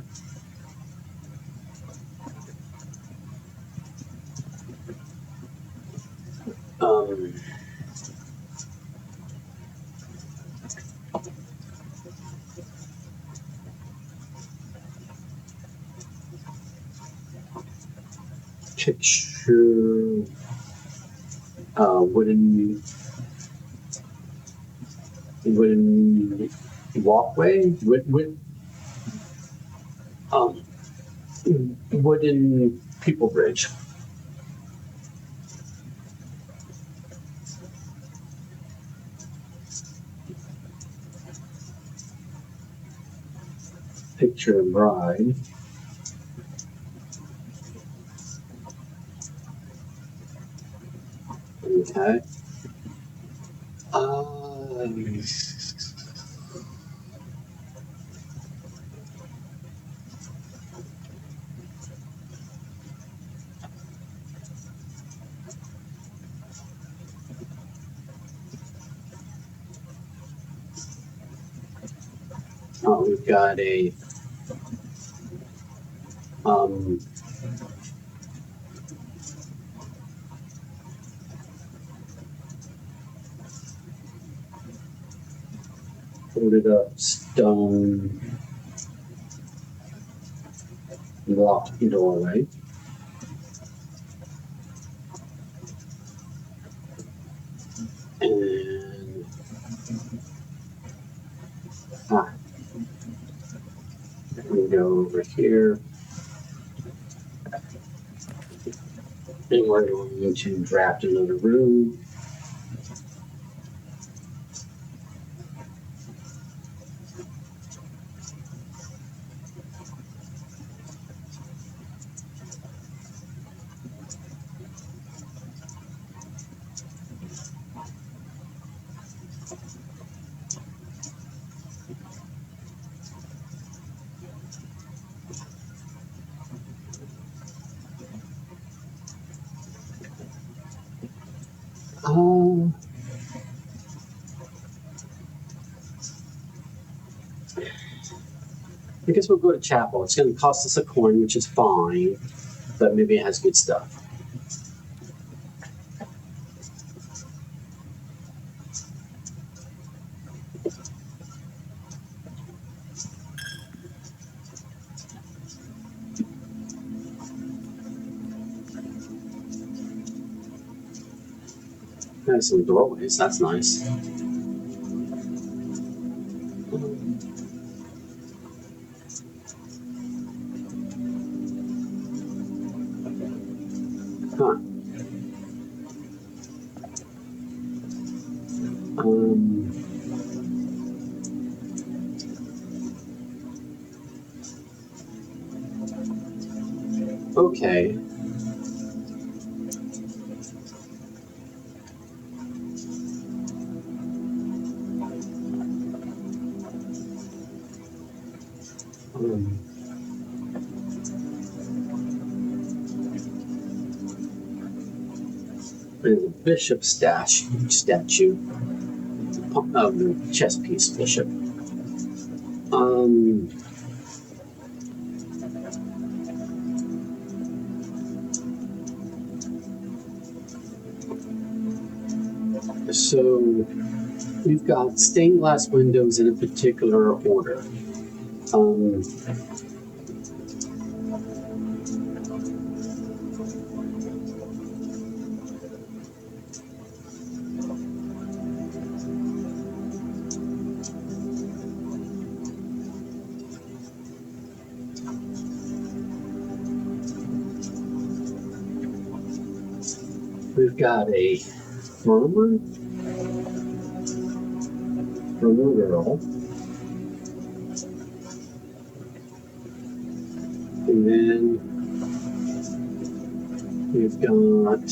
Picture wooden walkway, wooden people bridge. Picture a bride. Okay. We've got a boarded up stone locked doorway. And we go over here. And we're going to draft another room. I guess we'll go to chapel. It's going to cost us a coin, which is fine, but maybe it has good stuff. Has some doorways. That's nice. Huh. Okay. There's a bishop statue. Oh, no, chess piece bishop. So we've got stained glass windows in a particular order. We've got a farmer girl, and then we've got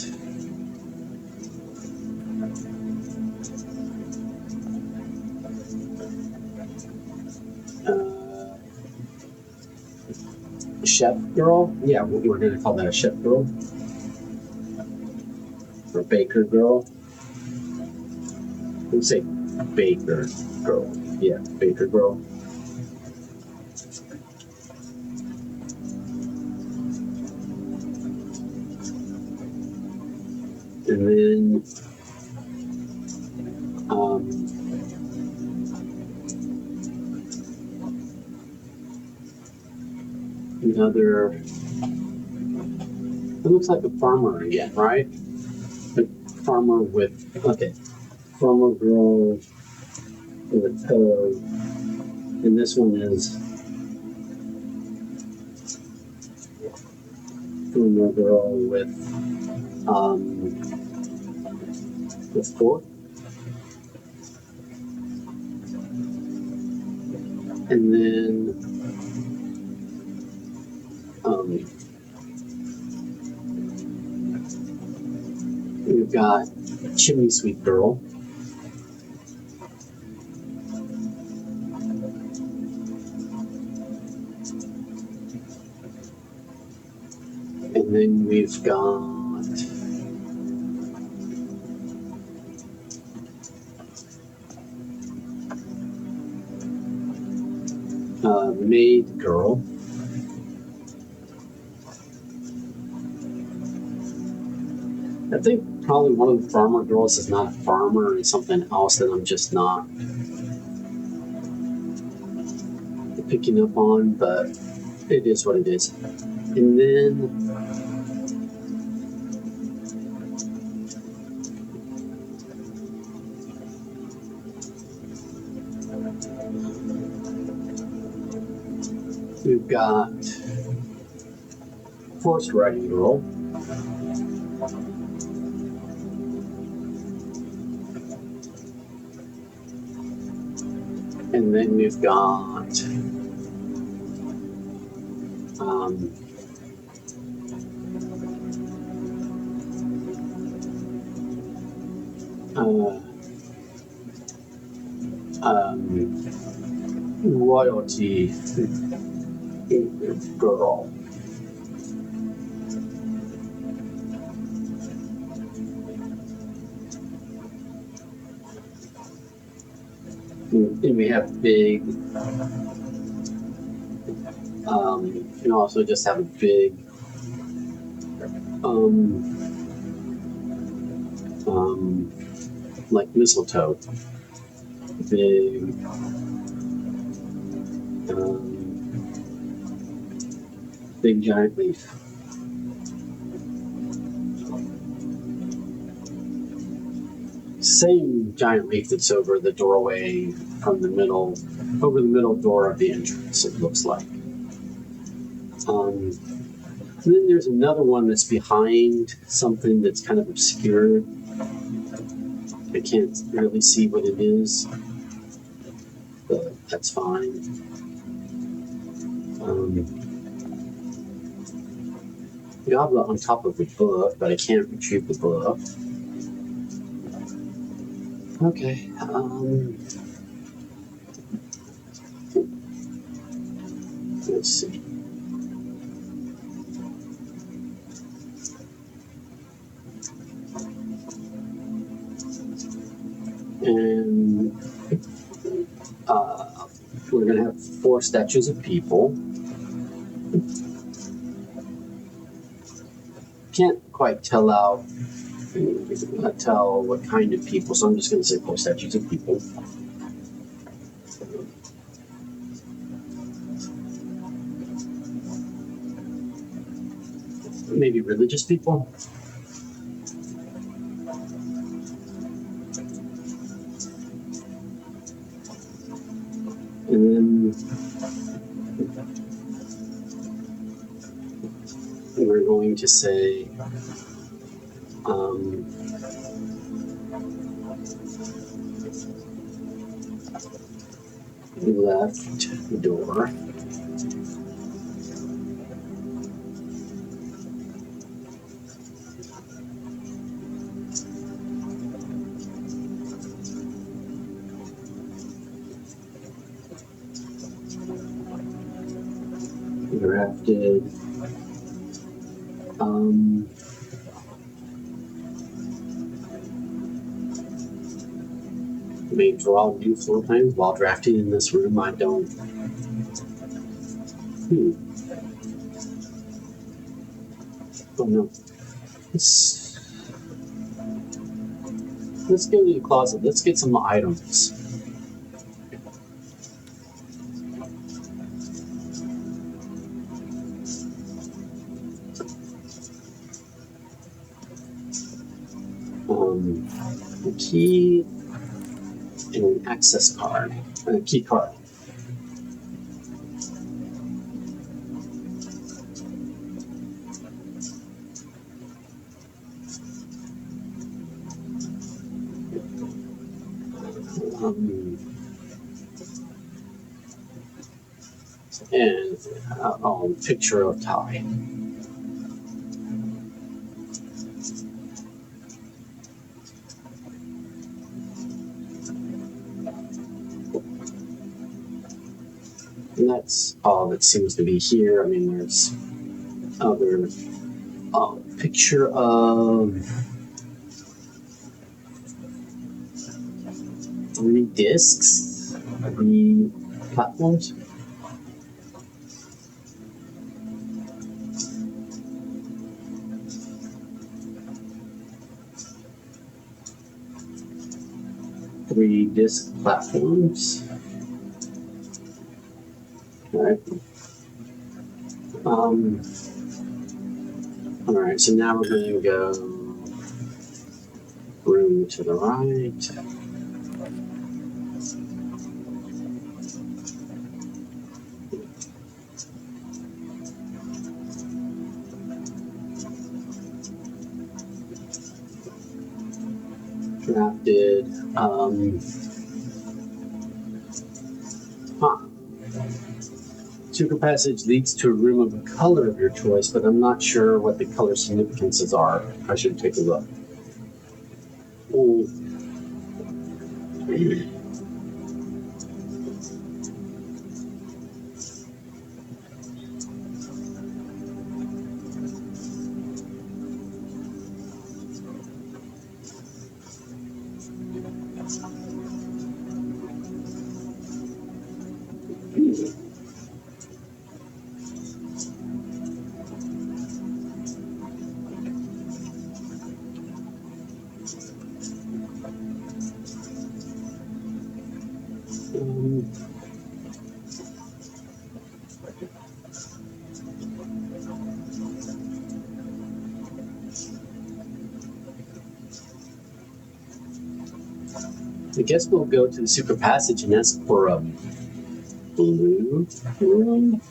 chef girl. Yeah, we're going to call that a chef girl. Or baker girl. We'll say baker girl. Yeah, baker girl. And then another, it looks like a farmer again, right? A farmer with, okay, farmer girl with a toe, and this one is farmer girl with fork. And then we've got chimney sweep girl. And then we've got maid girl. I think probably one of the farmer girls is not a farmer and something else that I'm just not picking up on, but it is what it is. And then we've got horse riding girl. And then we've got royalty girl. And we have big, you can also just have a big, like mistletoe, big, big giant leaf. Same giant leaf that's over the doorway from the middle, over the middle door of the entrance, it looks like. And then there's another one that's behind something that's kind of obscured. I can't really see what it is, but that's fine. Goblet on top of the book, but I can't retrieve the book. Okay. Let's see. And we're going to have 4 statues of people. Can't quite tell what kind of people, so I'm just going to say 4 statues of people. Maybe religious people. And then we're going to say left door. Drafted. May draw new floor plans while drafting in this room. I don't. Oh no. Let's go to the closet. Let's get some items. A key and an access card, and a key card. And picture of Ty. And that's all that seems to be here. I mean, there's other picture of 3 discs, 3 platforms. Three disc platforms. All right. All right. So now we're going to go room to the right. Drafted. Secret passage leads to a room of a color of your choice, but I'm not sure what the color significances are. I should take a look. I guess we'll go to the secret passage and ask for a blue room,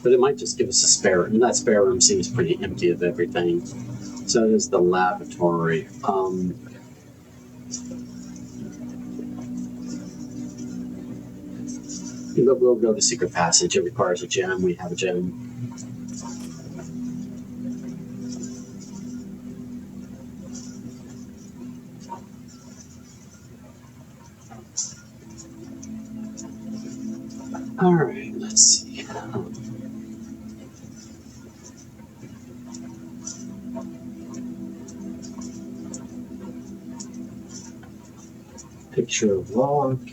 but it might just give us a spare room. That spare room seems pretty empty of everything. So is the laboratory. But we'll go to secret passage. It requires a gem. We have a gem. All right, let's see. Picture of log.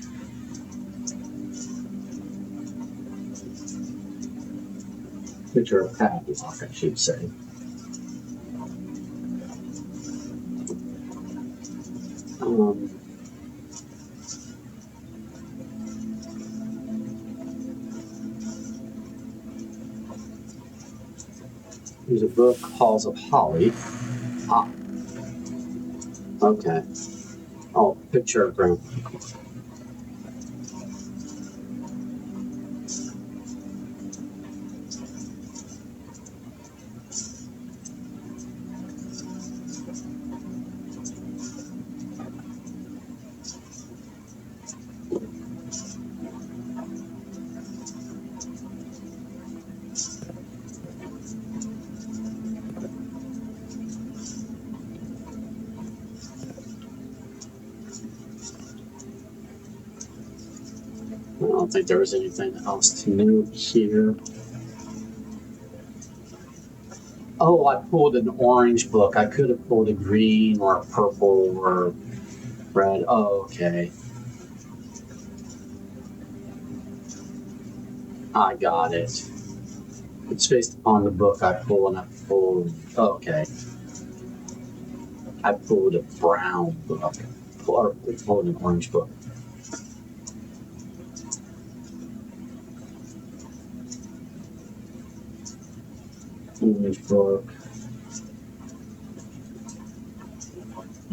Picture of padlock, I should say. There's a book, Halls of Holly. Ah, okay. Oh, picture of ground. I don't think there was anything else to note here. Oh, I pulled an orange book. I could have pulled a green or a purple or red. Oh, okay. I got it. It's based upon the book I pulled, and I pulled. Oh, okay. I pulled a brown book. Or pulled an orange book. Orange book.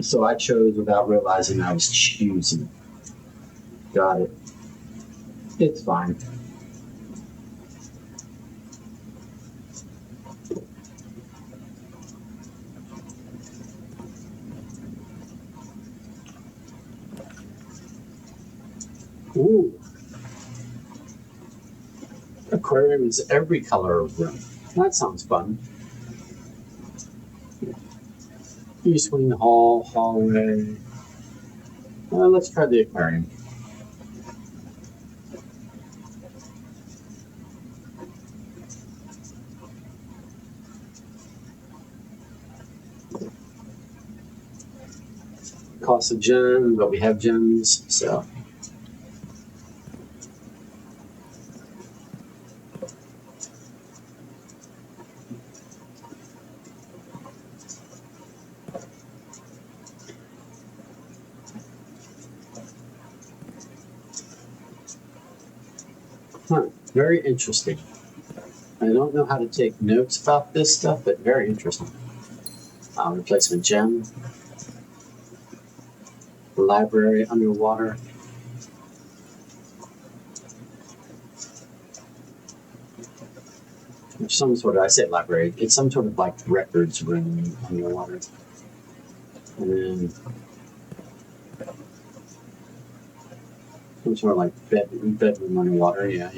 So I chose without realizing I was choosing. Got it. It's fine. Ooh. Aquarium is every color of room. That sounds fun. East wing hall, hallway. Let's try the aquarium. Cost a gem, but we have gems, so. Huh, very interesting. I don't know how to take notes about this stuff, but very interesting. Replacement gem. Library underwater. Some sort of, I say library, it's some sort of like records room underwater. And then some sort of like bedroom underwater, yeah.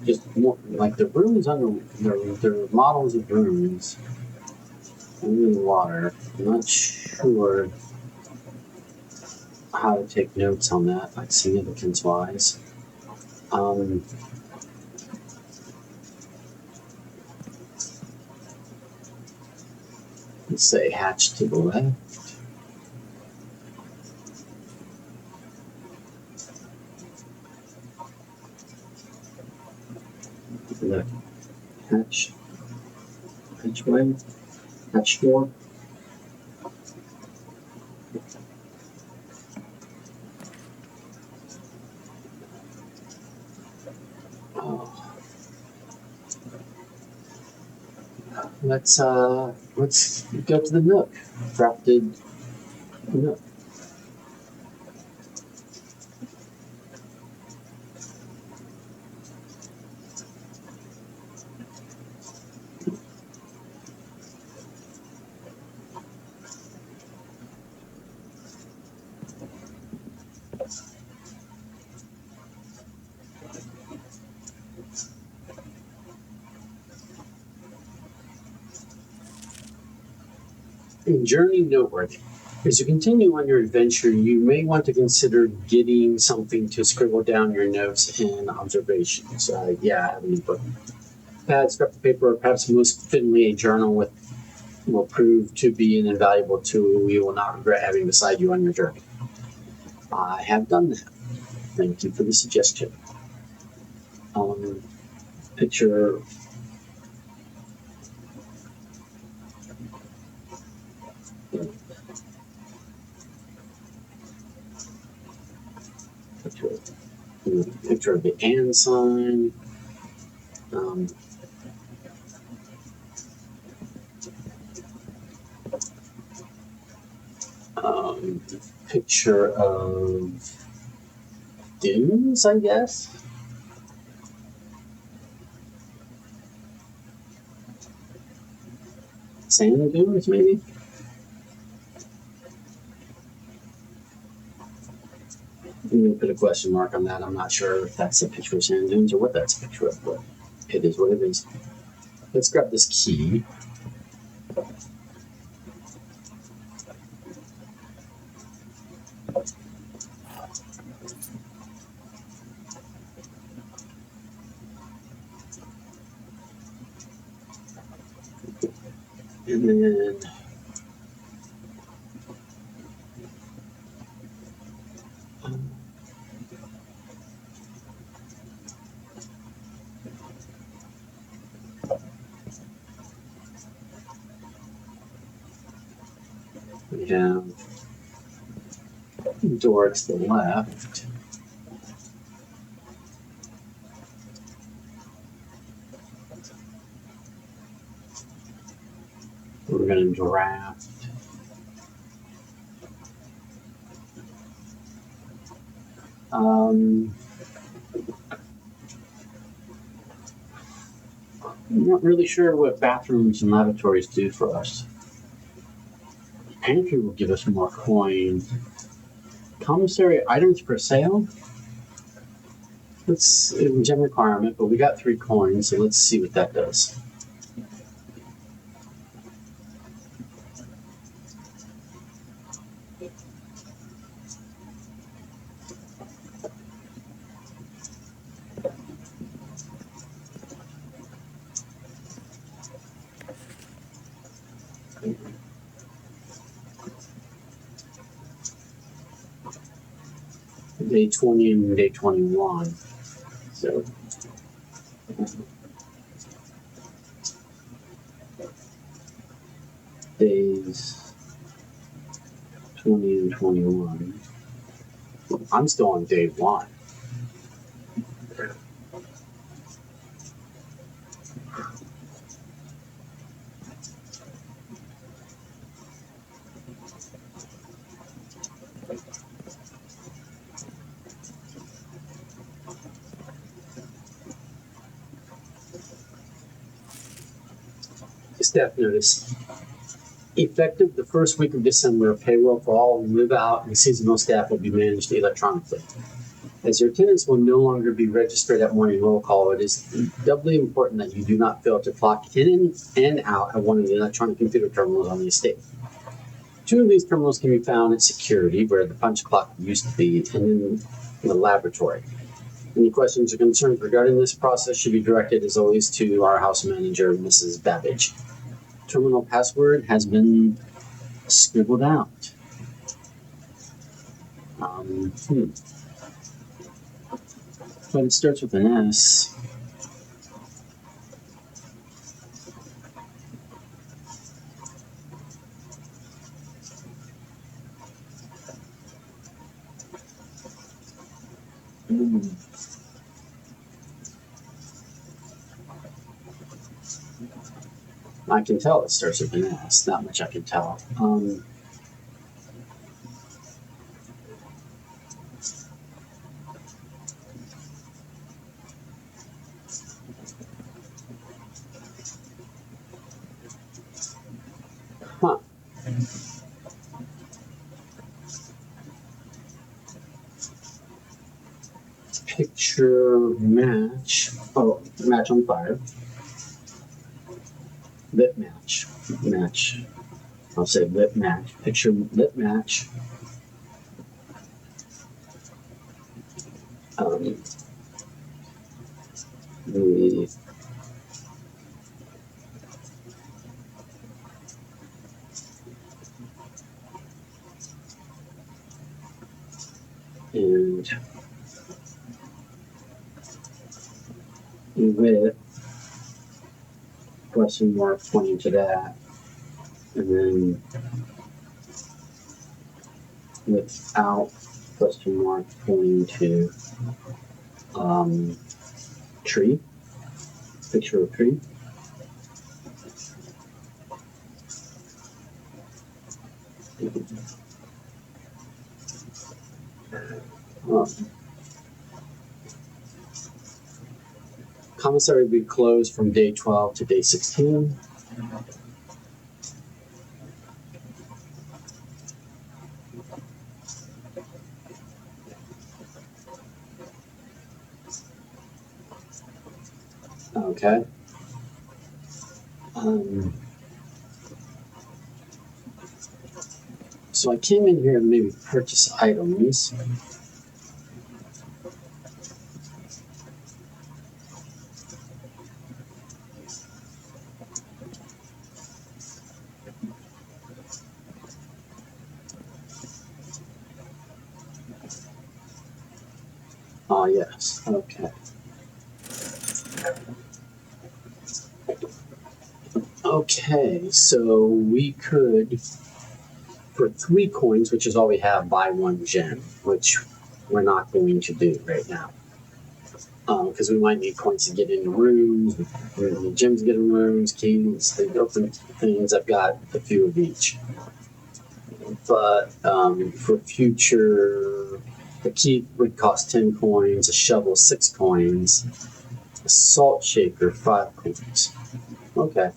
Just more like the rooms under, they're models of rooms under the water. I'm not sure how to take notes on that, like significance wise. Let's say hatch to the left. hatchway, hatch door. Oh. Let's go to the nook. Crafted nook. Journey noteworthy. As you continue on your adventure, you may want to consider getting something to scribble down your notes and observations. Having book pad, scrap of paper, or perhaps most fittingly a journal will prove to be an invaluable tool you will not regret having beside you on your journey. I have done that. Thank you for the suggestion. Picture picture of the and sign. Picture of dunes, I guess. Sand dunes, maybe. I'm going to put a question mark on that. I'm not sure if that's a picture of sand dunes or what that's a picture of, but it is what it is. Let's grab this key. And then we have door to the left. We're going to draft. I'm not really sure what bathrooms and lavatories do for us. Pantry will give us more coins. Commissary items for sale? It's a gem requirement, but we got 3 coins, so let's see what that does. Day 20 and day 21. So days 20 and 21. I'm still on day 1. Staff notice. Effective the first week of December, payroll for all live out and seasonal staff will be managed electronically. As your attendants will no longer be registered at morning roll call, it is doubly important that you do not fail to clock in and out at one of the electronic computer terminals on the estate. 2 of these terminals can be found at security, where the punch clock used to be, and in the laboratory. Any questions or concerns regarding this process should be directed, as always, to our house manager, Mrs. Babbage. Terminal password has been scribbled out. But it starts with an S. Mm. I can tell it starts with an S. Not much I can tell. Huh. Picture match. Oh, match on fire. Lip match. Match. I'll say lip match. Picture lip match. The and with question mark pointing to that, and then without question mark pointing to tree, picture of tree. Commissary will be closed from day 12 to day 16. Okay. So I came in here to maybe purchase items. Oh, yes. Okay. Okay, so we could, for 3 coins, which is all we have, buy 1 gem, which we're not going to do right now. Because we might need coins to get into rooms, we need gems to get in rooms, keys, the open things. I've got a few of each. But for future, the key would cost 10 coins, a shovel 6 coins, a salt shaker 5 coins. Okay.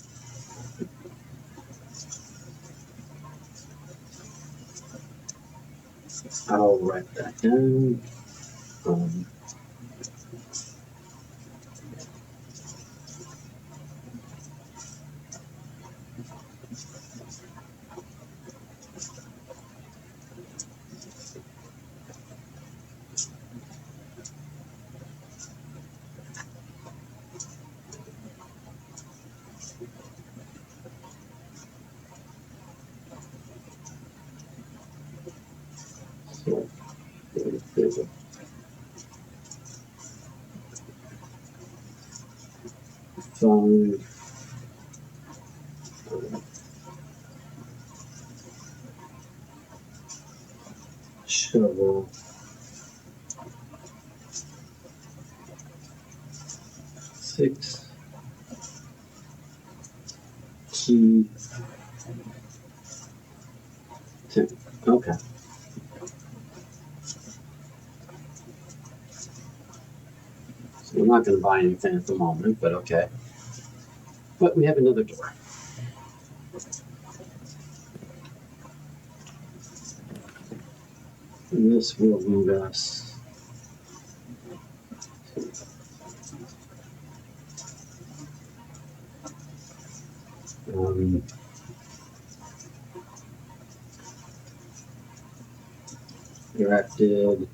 I'll write that down. So, there's a phone. Shovel. 6. Key. 10. Okay. So we're not going to buy anything at the moment, but okay. But we have another door. And this will lead us directed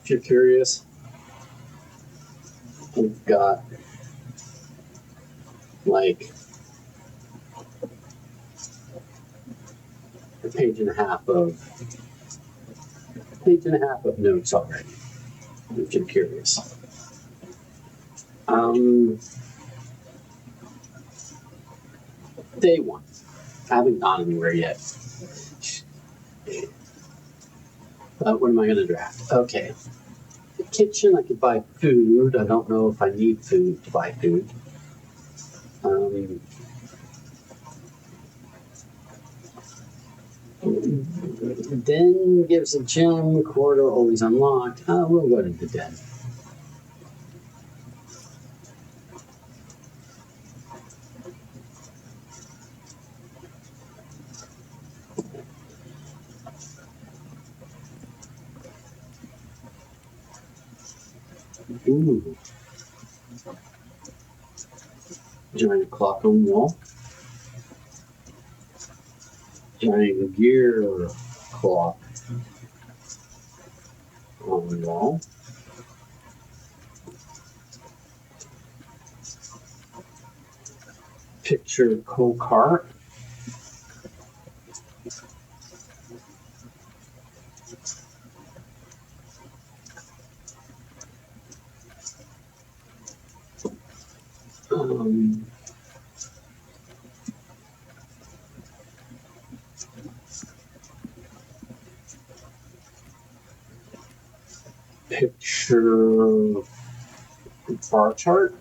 if you're curious, we've got like a page and a half of notes already, if you're curious. Day one. I haven't gone anywhere yet. What am I going to draft? Okay. The kitchen, I could buy food. I don't know if I need food to buy food. Den gives a gem. Corridor always unlocked. We'll go to the den. Ooh. Giant clock on wall. Giant gear clock on the wall. Picture co-cart. Picture bar chart.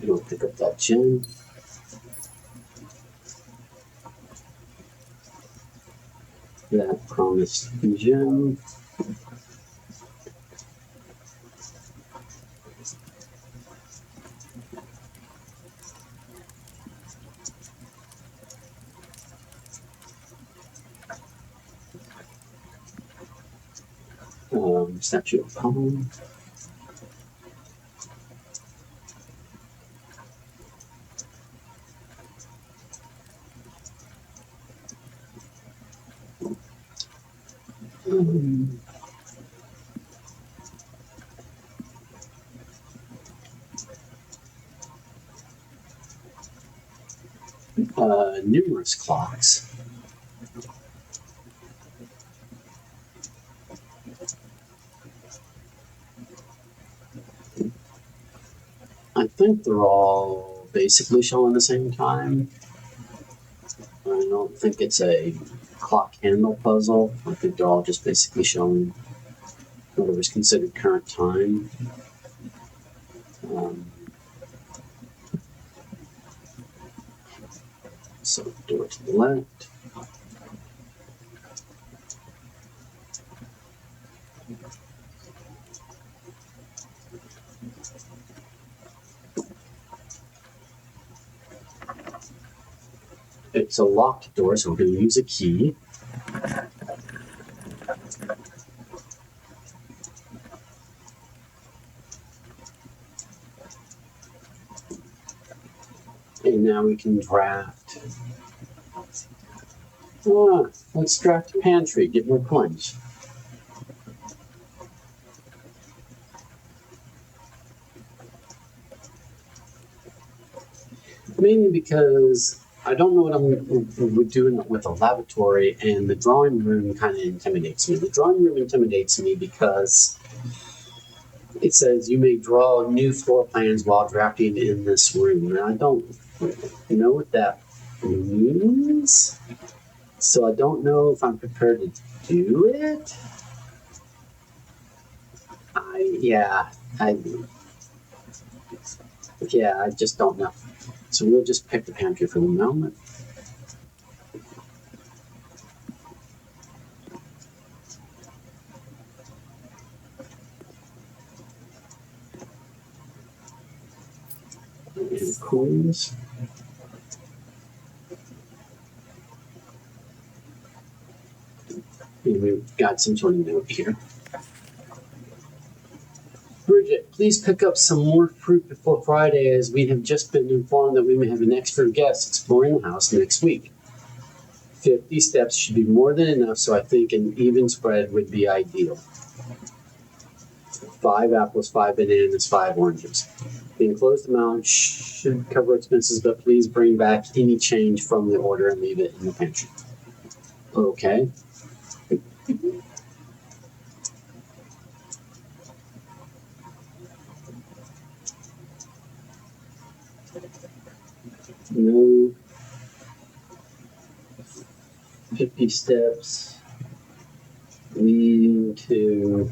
We'll pick up that gem. That promised gem. Statue of Palm. Numerous clocks. I think they're all basically showing the same time. I don't think it's a clock handle puzzle. I think they're all just basically showing whatever's considered current time. So door to the left. It's a locked door, so we're going to use a key. And now we can draft. Let's draft a pantry, get more coins. Mainly because I don't know what we're doing with a lavatory, and the drawing room kind of intimidates me. The drawing room intimidates me because it says you may draw new floor plans while drafting in this room. And I don't know what that means, so I don't know if I'm prepared to do it. I just don't know. So we'll just pick the pantry for the moment. And coins. And we've got some sort of note here. Bridget, please pick up some more fruit before Friday, as we have just been informed that we may have an extra guest exploring the house next week. 50 steps should be more than enough, so I think an even spread would be ideal. 5 apples, 5 bananas, 5 oranges. The enclosed amount should cover expenses, but please bring back any change from the order and leave it in the pantry. Okay. No 50 steps leading to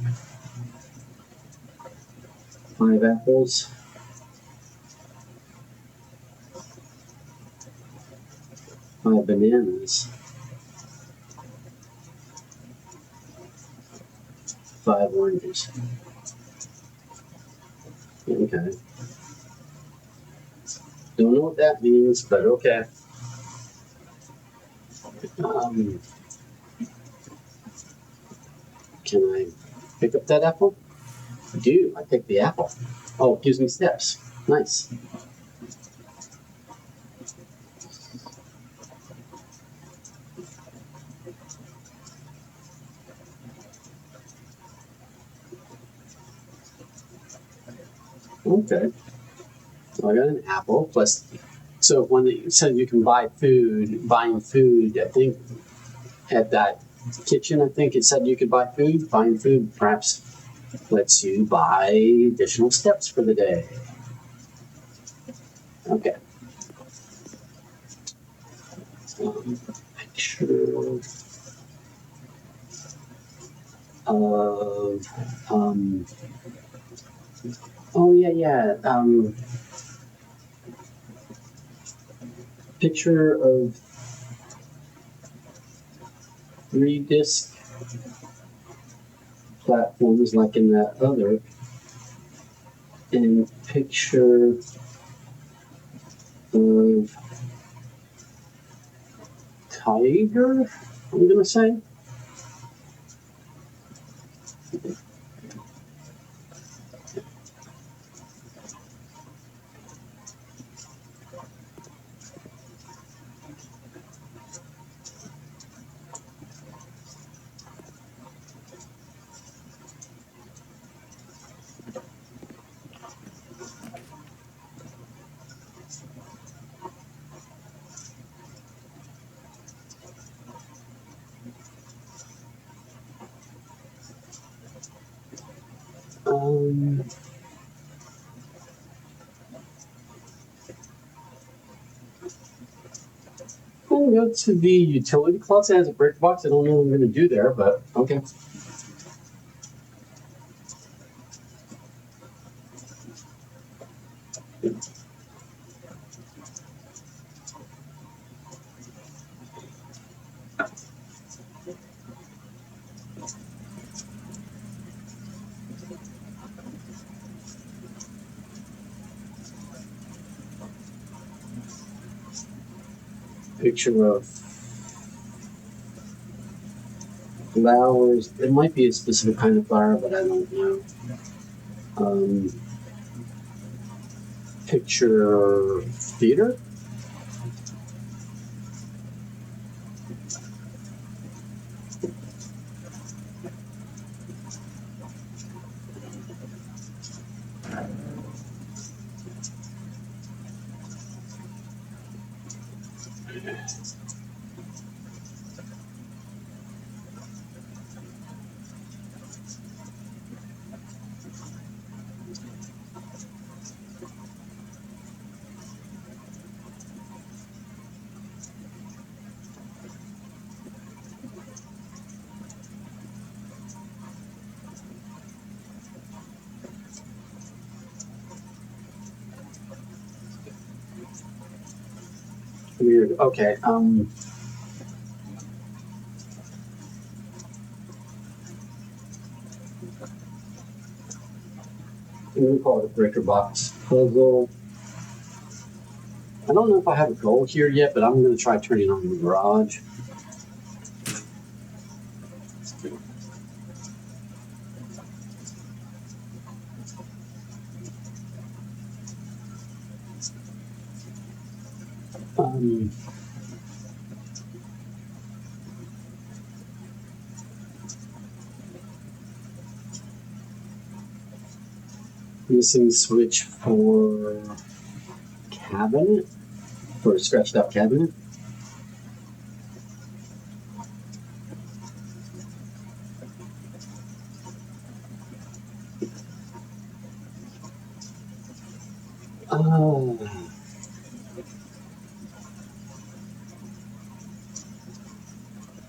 5 apples. 5 bananas. 5 oranges. Okay. Don't know what that means, but okay. Can I pick up that apple? I do. I pick the apple. Oh, it gives me steps. Nice. Okay. So I got an apple plus. So when it said you can buy food, buying food, I think at that kitchen, I think it said you could buy food. Buying food perhaps lets you buy additional steps for the day. Okay. Picture of oh yeah. Picture of 3-disc platforms like in that other, and picture of tiger, I'm gonna say. I'm gonna go to the utility closet. It has a brick box. I don't know what I'm gonna do there, but okay. Picture of flowers. It might be a specific kind of flower, but I don't know. Picture theater. Weird. Okay. I'm gonna call it a breaker box puzzle. I don't know if I have a goal here yet, but I'm gonna try turning on the garage. Missing switch for cabinet? For a scratched out cabinet? Oh.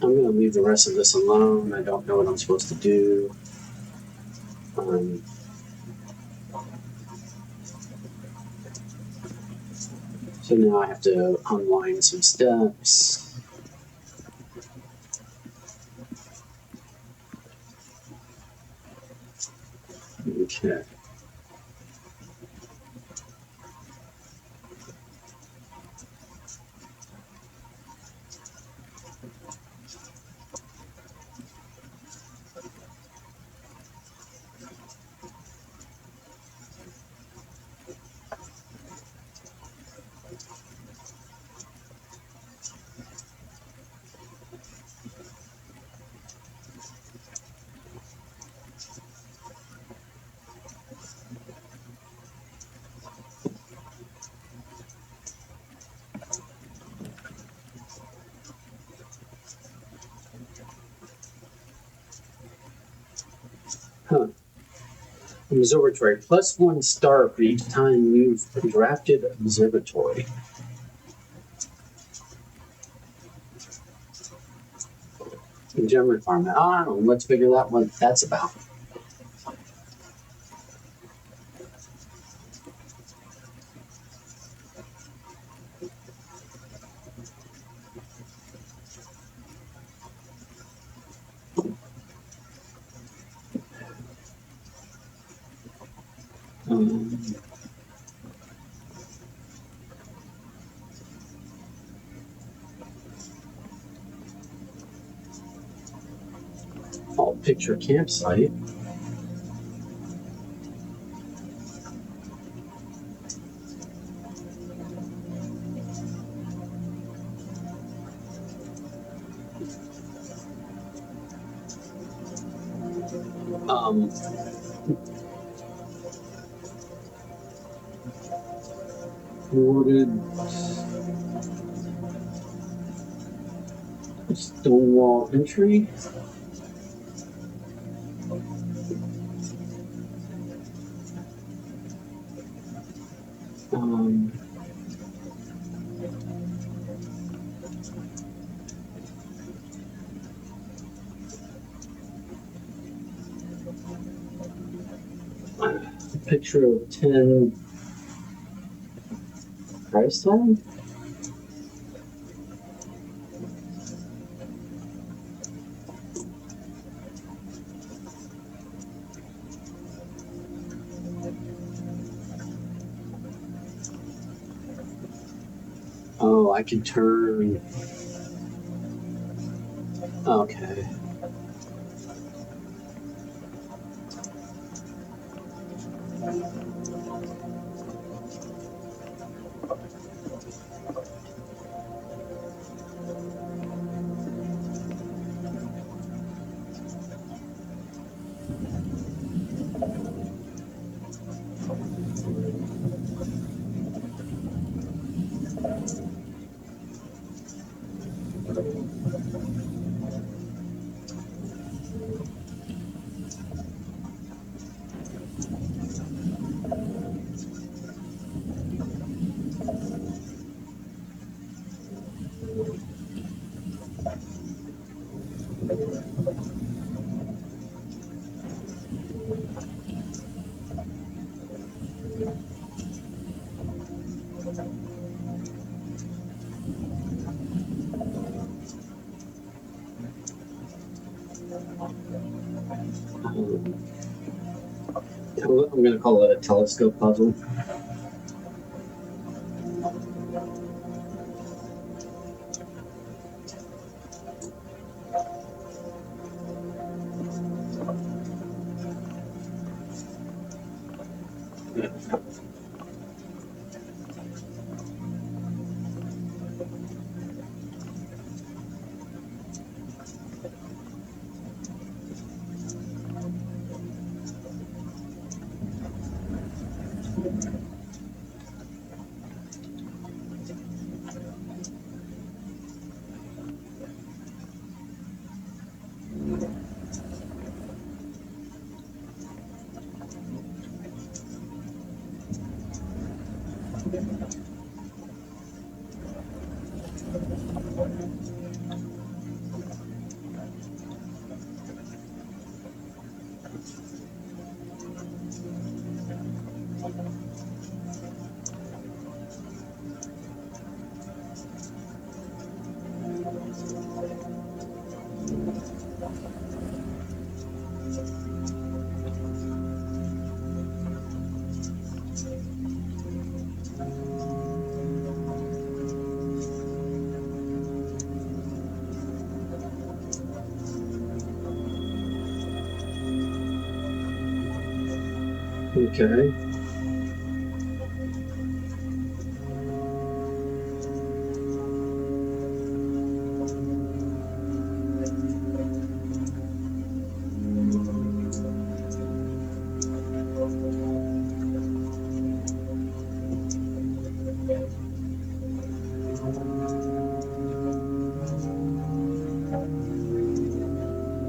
I'm going to leave the rest of this alone. I don't know what I'm supposed to do. So now I have to unwind some steps. Okay. Huh. Observatory. +1 star for each time you've drafted observatory. Gem requirement. I don't know. Let's figure out what that's about. I'll picture campsite. Wooded Stonewall entry. Picture of 10 price tag. Oh, I can turn. Okay. I'm going to call it a telescope puzzle. Okay.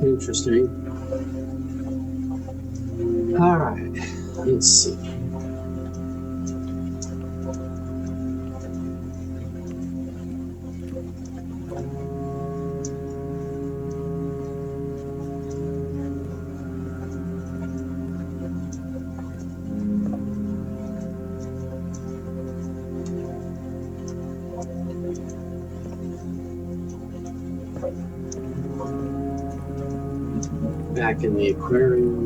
Interesting. All right. Let's see. Back in the aquarium.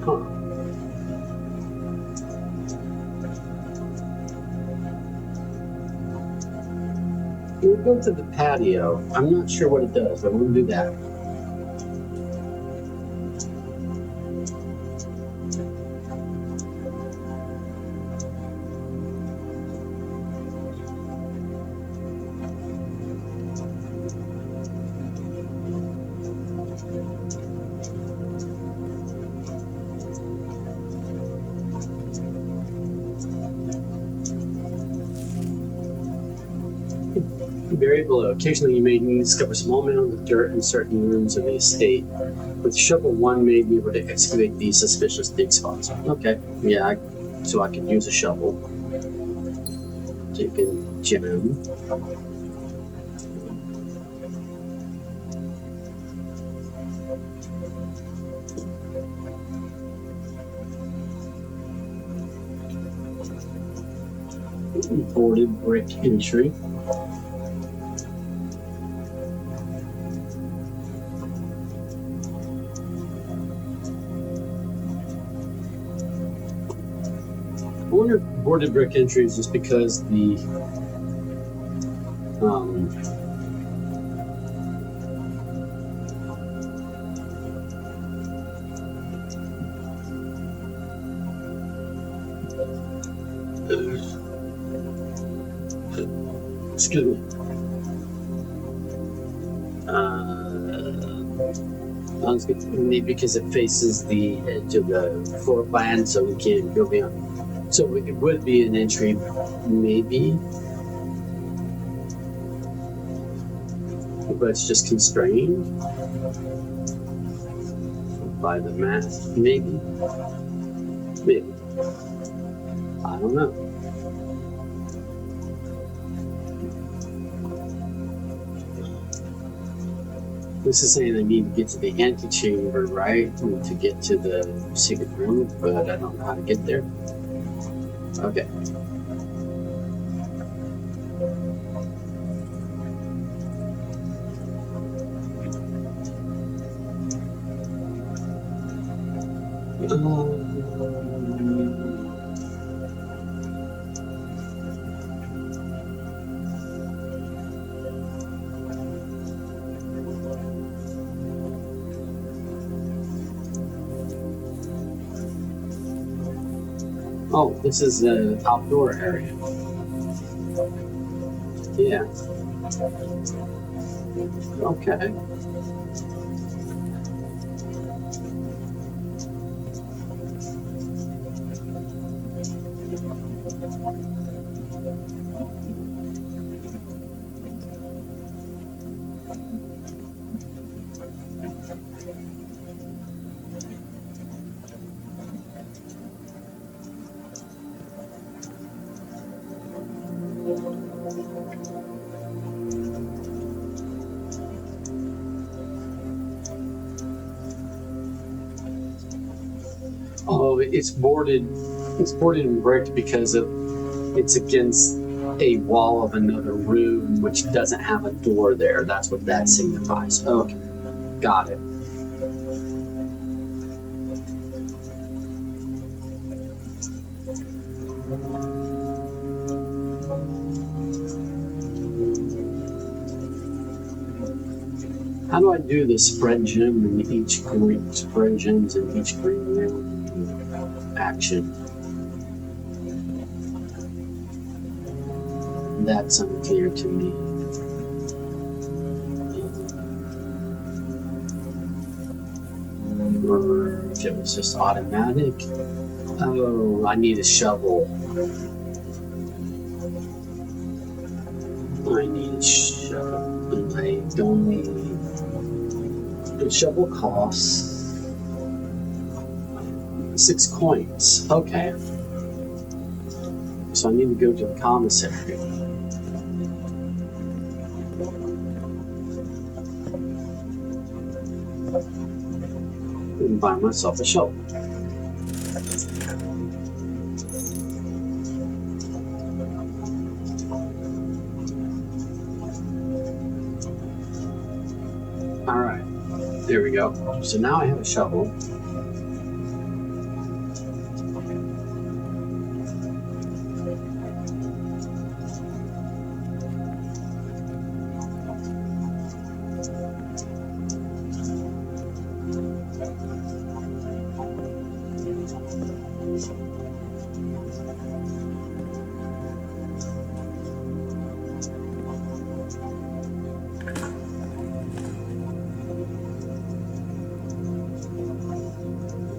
Huh. We'll go to the patio. I'm not sure what it does, but we'll do that. Buried below. Occasionally, you may discover small mounds of dirt in certain rooms of the estate. With shovel, one may be able to excavate these suspicious dig spots. Okay, yeah, so I can use a shovel. Take a gem. Boarded brick entry. I wonder if boarded brick entry is just because the excuse me. Maybe because it faces the edge of the floor plan, so we can't go beyond. So it would be an entry, maybe, but it's just constrained by the math. Maybe. I don't know. This is saying I need to get to the antechamber, right? To get to the secret room, but I don't know how to get there. Okay. Oh, this is the outdoor area. Yeah. Okay. Oh, it's boarded. It's boarded and bricked because it's against a wall of another room, which doesn't have a door there. That's what that signifies. Okay, got it. How do I do the spread gem in each green spread gems in each green room action? That's unclear to me. Or if it was just automatic. Oh, I need a shovel. I need a shovel. And I don't need. The shovel costs 6 coins. Okay. So I need to go to the commissary. And buy myself a shovel. Alright, there we go. So now I have a shovel.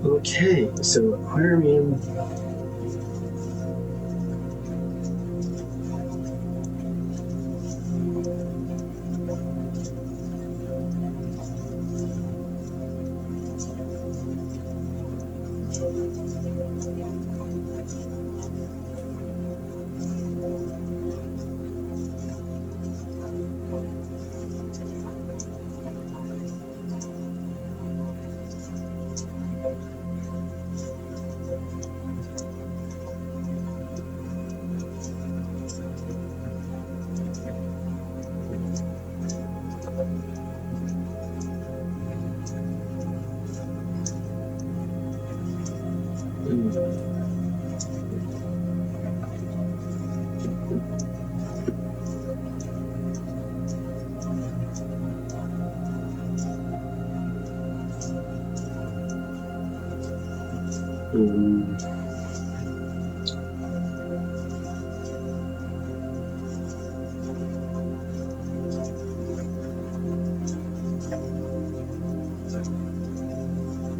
Okay, so aquarium.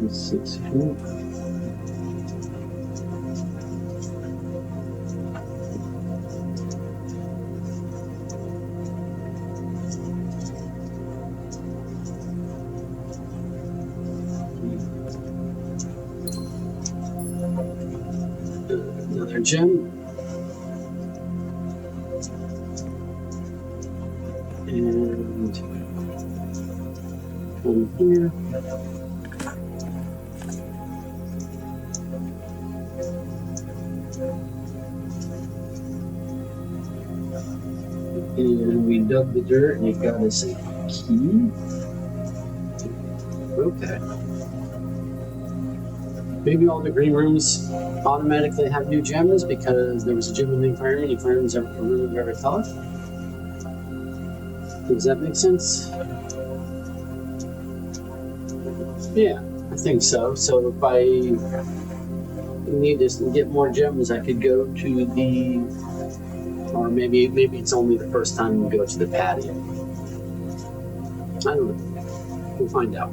Six feet. Another gem. And come here. And we dug the dirt and it got us a key. Okay. Maybe all the green rooms automatically have new gems because there was a gem in the aquarium is a room of every color. Does that make sense? Yeah, I think so. So if I need to get more gems, I could go to the, or maybe it's only the first time we go to the patio. I don't know. We'll find out.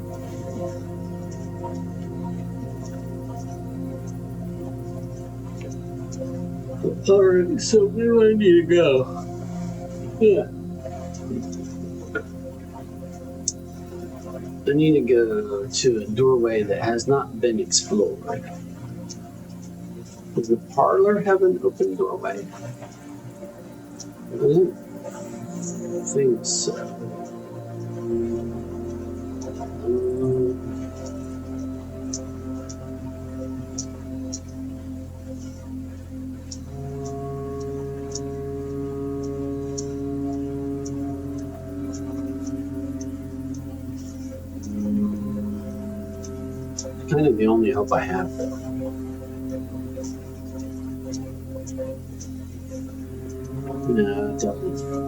Alright, so where do I need to go? Yeah. I need to go to a doorway that has not been explored. Does the parlor have an open doorway? I don't think so. Kind of the only hope I have, though. No, it doesn't.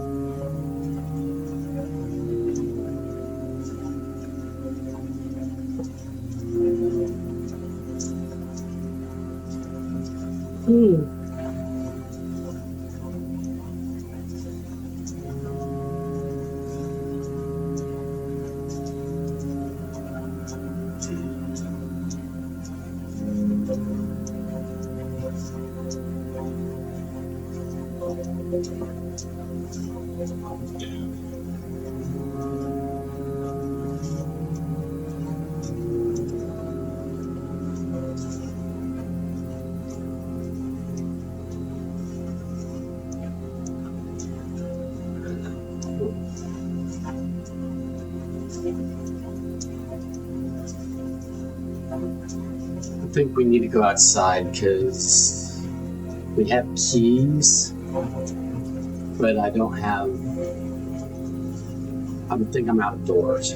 I think we need to go outside because we have keys, but I don't have. I think I'm outdoors.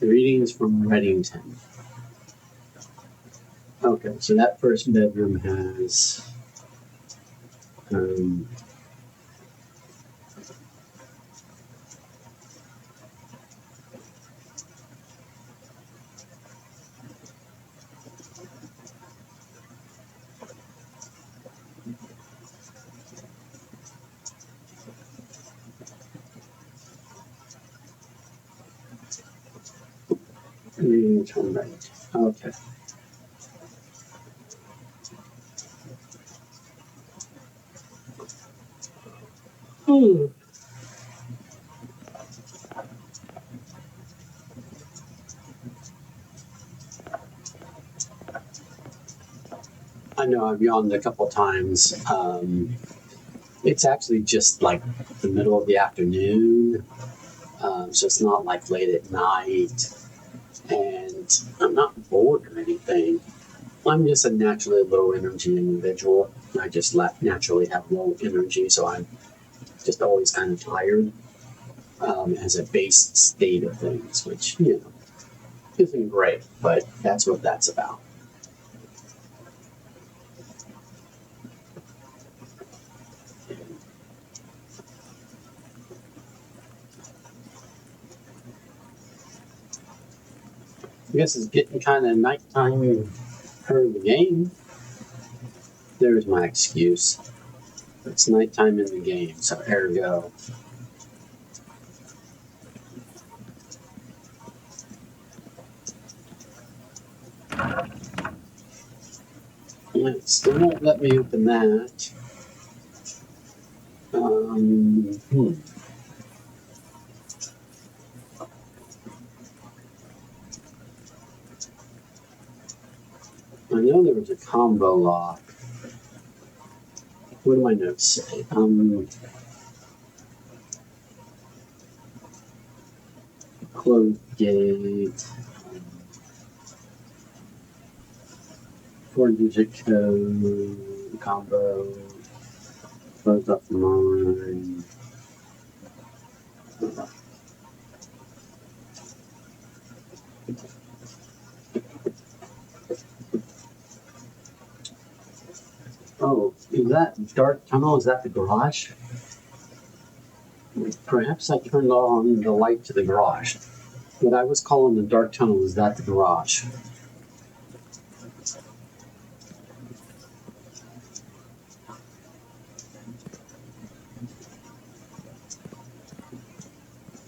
The reading is from Reddington. Okay, so that first bedroom has readings from Reddington. Okay. I know I've yawned a couple times. It's actually just like the middle of the afternoon, so it's not like late at night, and I'm not bored or anything. I'm just a naturally low energy individual. I just naturally have low energy, so I'm just always kind of tired as a base state of things, which, isn't great, but that's what that's about. I guess it's getting kind of nighttime for the game. There's my excuse. It's nighttime in the game, so ergo. It still won't let me open that. I know there was a combo lock. What do my notes say? Close gate. 4-digit code combo. Close up mine. Oh, is that dark tunnel? Is that the garage? Perhaps I turned on the light to the garage. What I was calling the dark tunnel, is that the garage?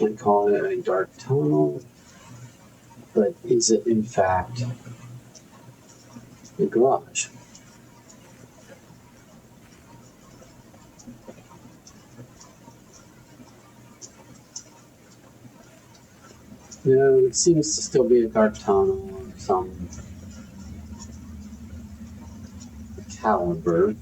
I call it a dark tunnel, but is it in fact the garage? No, it seems to still be a dark tunnel of some caliber.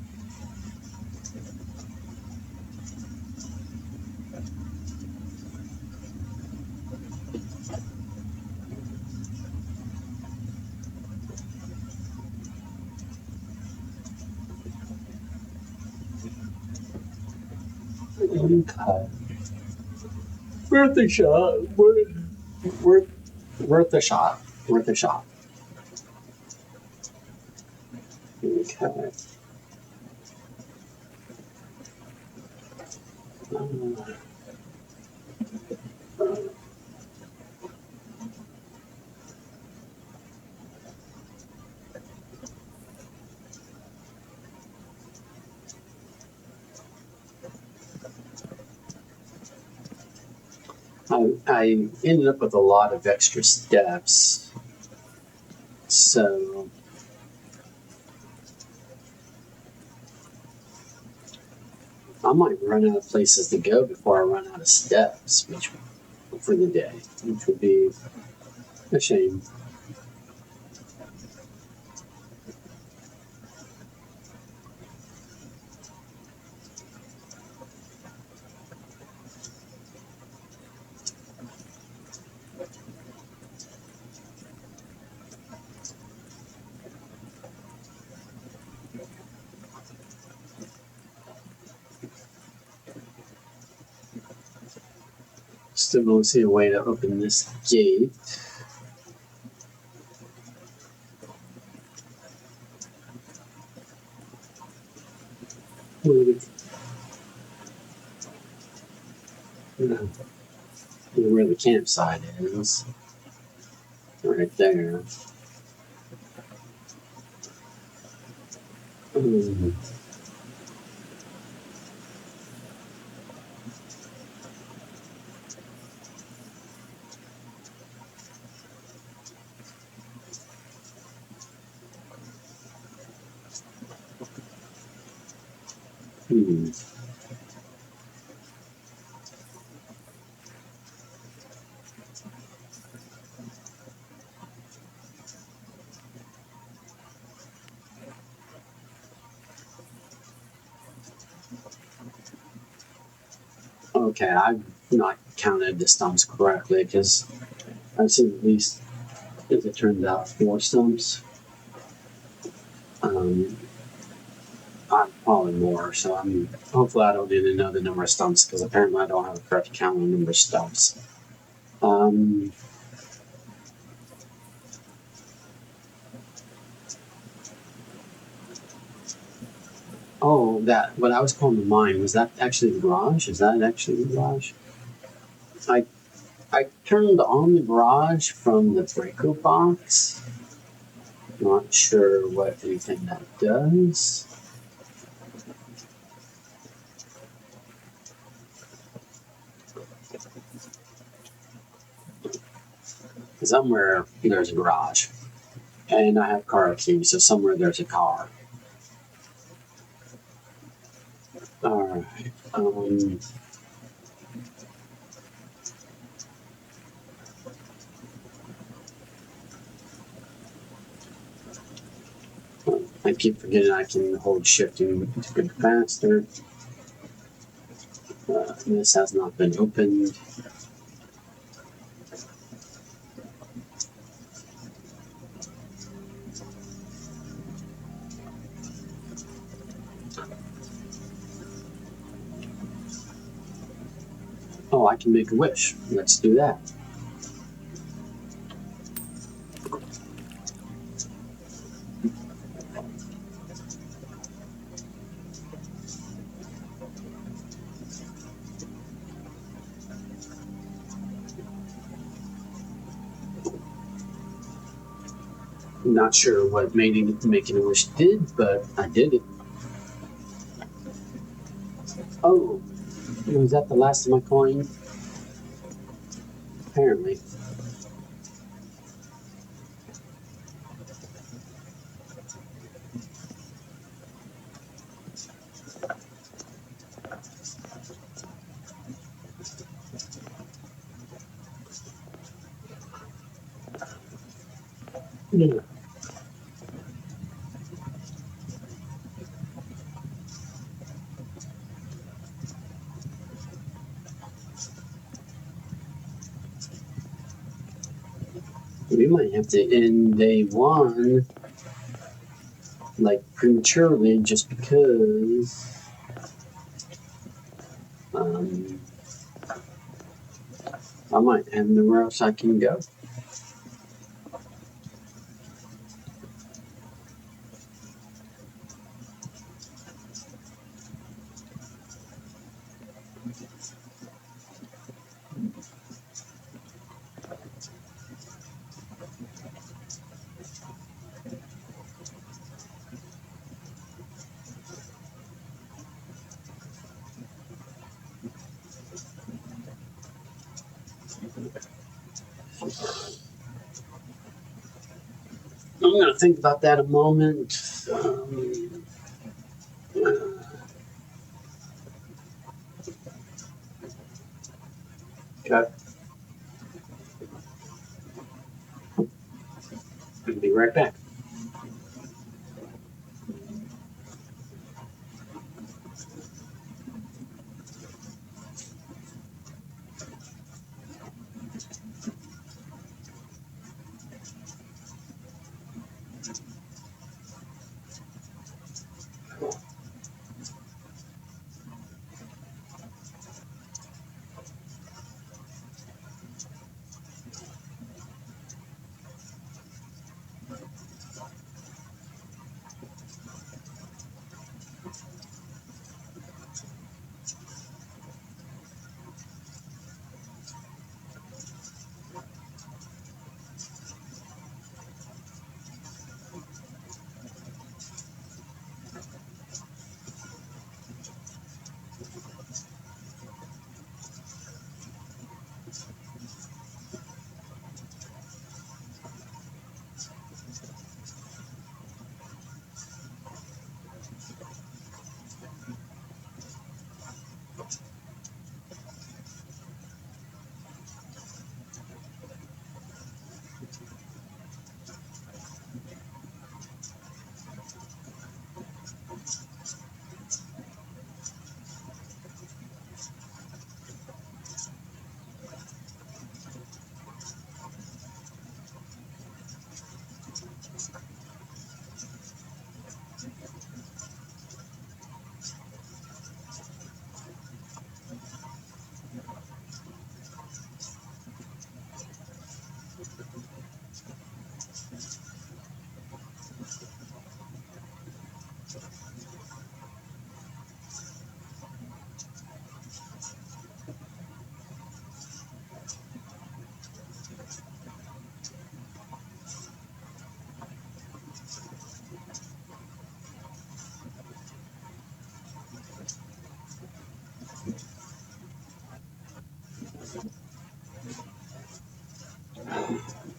Okay. Worth a shot. Worth a shot. Worth a shot. Okay. I ended up with a lot of extra steps, so I might run out of places to go before I run out of steps, which for the day, which would be a shame. Still don't see a way to open this gate. Where the campsite is. Right there. Okay, I've not counted the stumps correctly because I've seen at least, as it turns out, 4 stumps. Probably more, so hopefully I don't need to know the number of stumps because apparently I don't have a correct count on the number of stumps. Oh, that, what I was calling the mine, was that actually the garage? Is that actually the garage? I turned on the garage from the breaker box. Not sure what anything that does. Somewhere there's a garage. And I have car keys, so somewhere there's a car. Alright. I keep forgetting I can hold shift to go faster. This has not been opened. Oh, I can make a wish. Let's do that. Not sure what making a wish did, but I did it. Oh, was that the last of my coin? Apparently. Yeah. We might have to end day one like prematurely just because I might have nowhere else I can go. I'm going to think about that a moment. Okay. I'll be right back.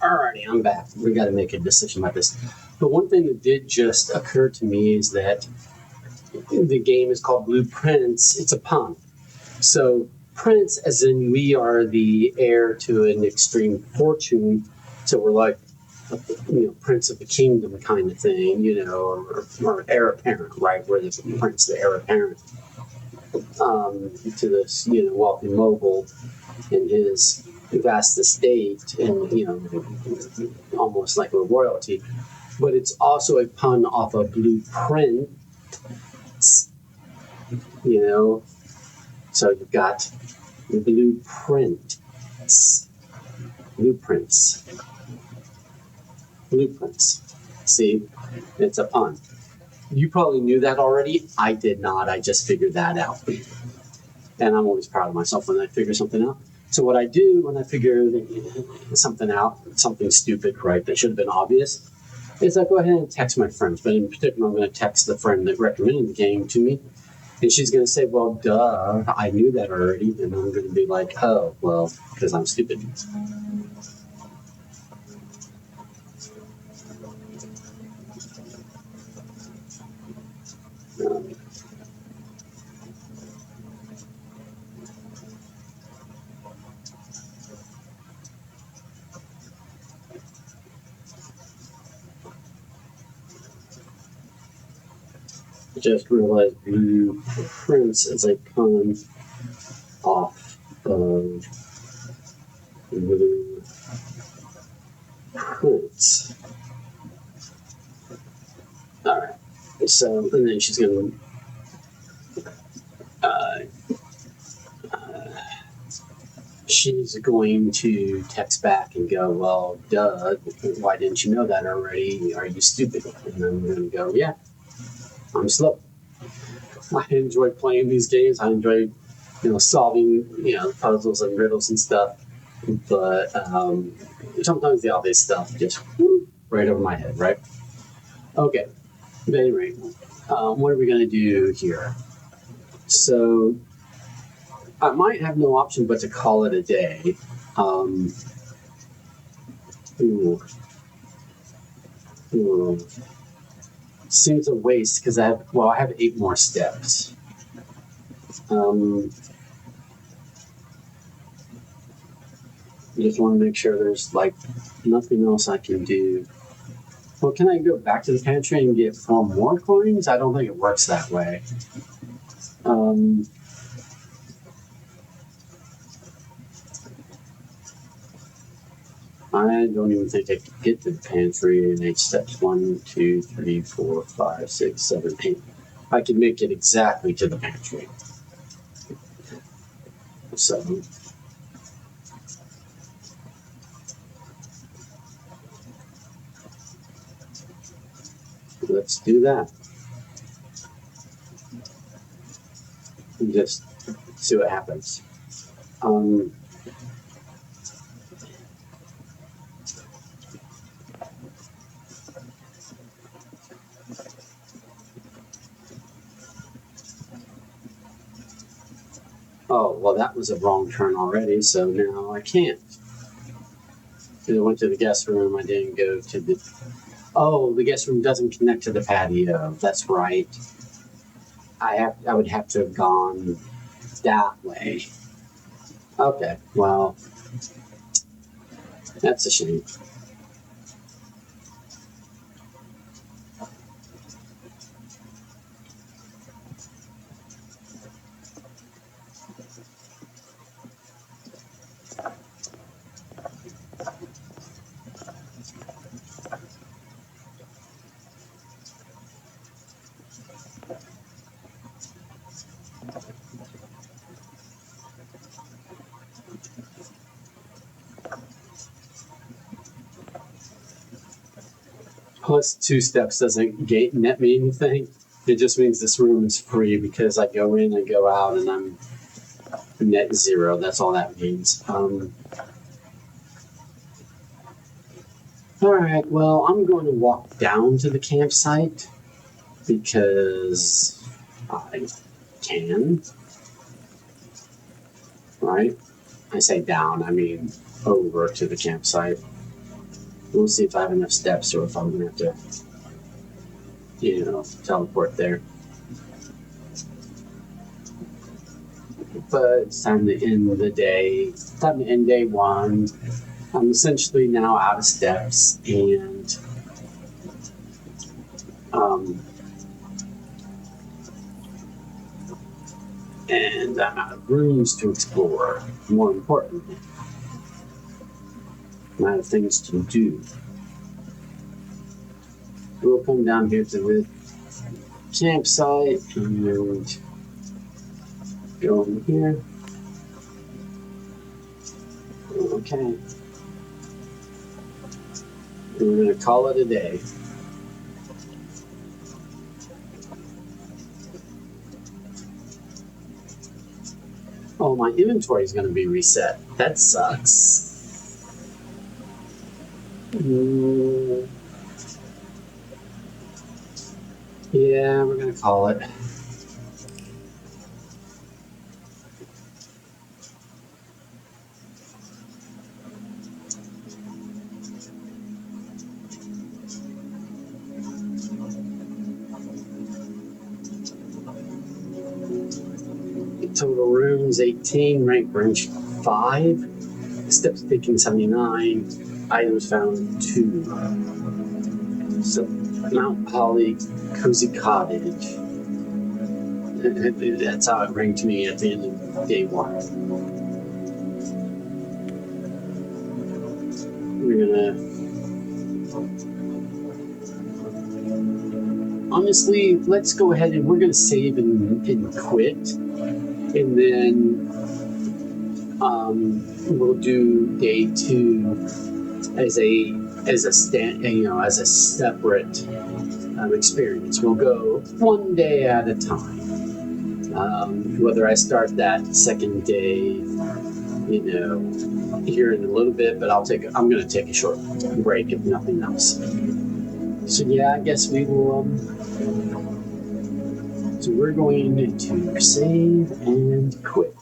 Alrighty, I'm back. We got to make a decision about this. But one thing that did just occur to me is that the game is called Blueprints. It's a pun. So prince, as in we are the heir to an extreme fortune. So we're like, prince of the kingdom kind of thing, or heir apparent, right? We're the prince, the heir apparent to this, wealthy mogul in his vast estate, and almost like a royalty. But it's also a pun off of blueprint, So you've got blueprints. See, it's a pun. You probably knew that already. I did not. I just figured that out. And I'm always proud of myself when I figure something out. So what I do when I figure something out, something stupid, right, that should have been obvious, is I go ahead and text my friends. But in particular, I'm going to text the friend that recommended the game to me. And she's going to say, well, duh, I knew that already. And I'm going to be like, oh, well, because I'm stupid. Just realized blueprints is a pun off of blueprints. All right. So, and then she's going to text back and go, well, duh, why didn't you know that already? Are you stupid? And I'm going to go, yeah, I'm slow. I enjoy playing these games. I enjoy, solving, puzzles and riddles and stuff. But sometimes the obvious stuff just right over my head, right? Okay. At any rate, what are we going to do here? So I might have no option but to call it a day. Seems a waste because I have 8 more steps. I just want to make sure there's nothing else I can do. Well, can I go back to the pantry and get 4 more coins? I don't think it works that way. I don't even think I could get to the pantry in 8 steps. 1, 2, 3, 4, 5, 6, 7, 8. I can make it exactly to the pantry. So let's do that. And just see what happens. Oh, well, that was a wrong turn already, so now I can't. I went to the guest room. I didn't go to the... Oh, the guest room doesn't connect to the patio. That's right. I would have to have gone that way. Okay, well, that's a shame. Plus 2 steps doesn't net me anything. It just means this room is free because I go in and go out and I'm net 0. That's all that means. All right, well, I'm going to walk down to the campsite because I can. Right? I say down, I mean over to the campsite. We'll see if I have enough steps or if I'm going to have to, teleport there. But it's time to end the day. It's time to end day one. I'm essentially now out of steps and I'm out of rooms to explore. More importantly, I'm out of things to do. We'll come down here to the campsite and go over here. Okay. And we're going to call it a day. Oh, my inventory is going to be reset. That sucks. Yeah, we're going to call it. Total rooms 18, rank range 5, steps taken 79, items found 2. So Mount Holly Cozy Cottage. That's how it ranked me at the end of day 1. We're gonna honestly, let's go ahead and we're gonna save and quit. And then we'll do day 2 as a separate experience. We'll go one day at a time. Whether I start that second day, here in a little bit, but I'm going to take a short break if nothing else. So yeah, I guess we will. So we're going to save and quit.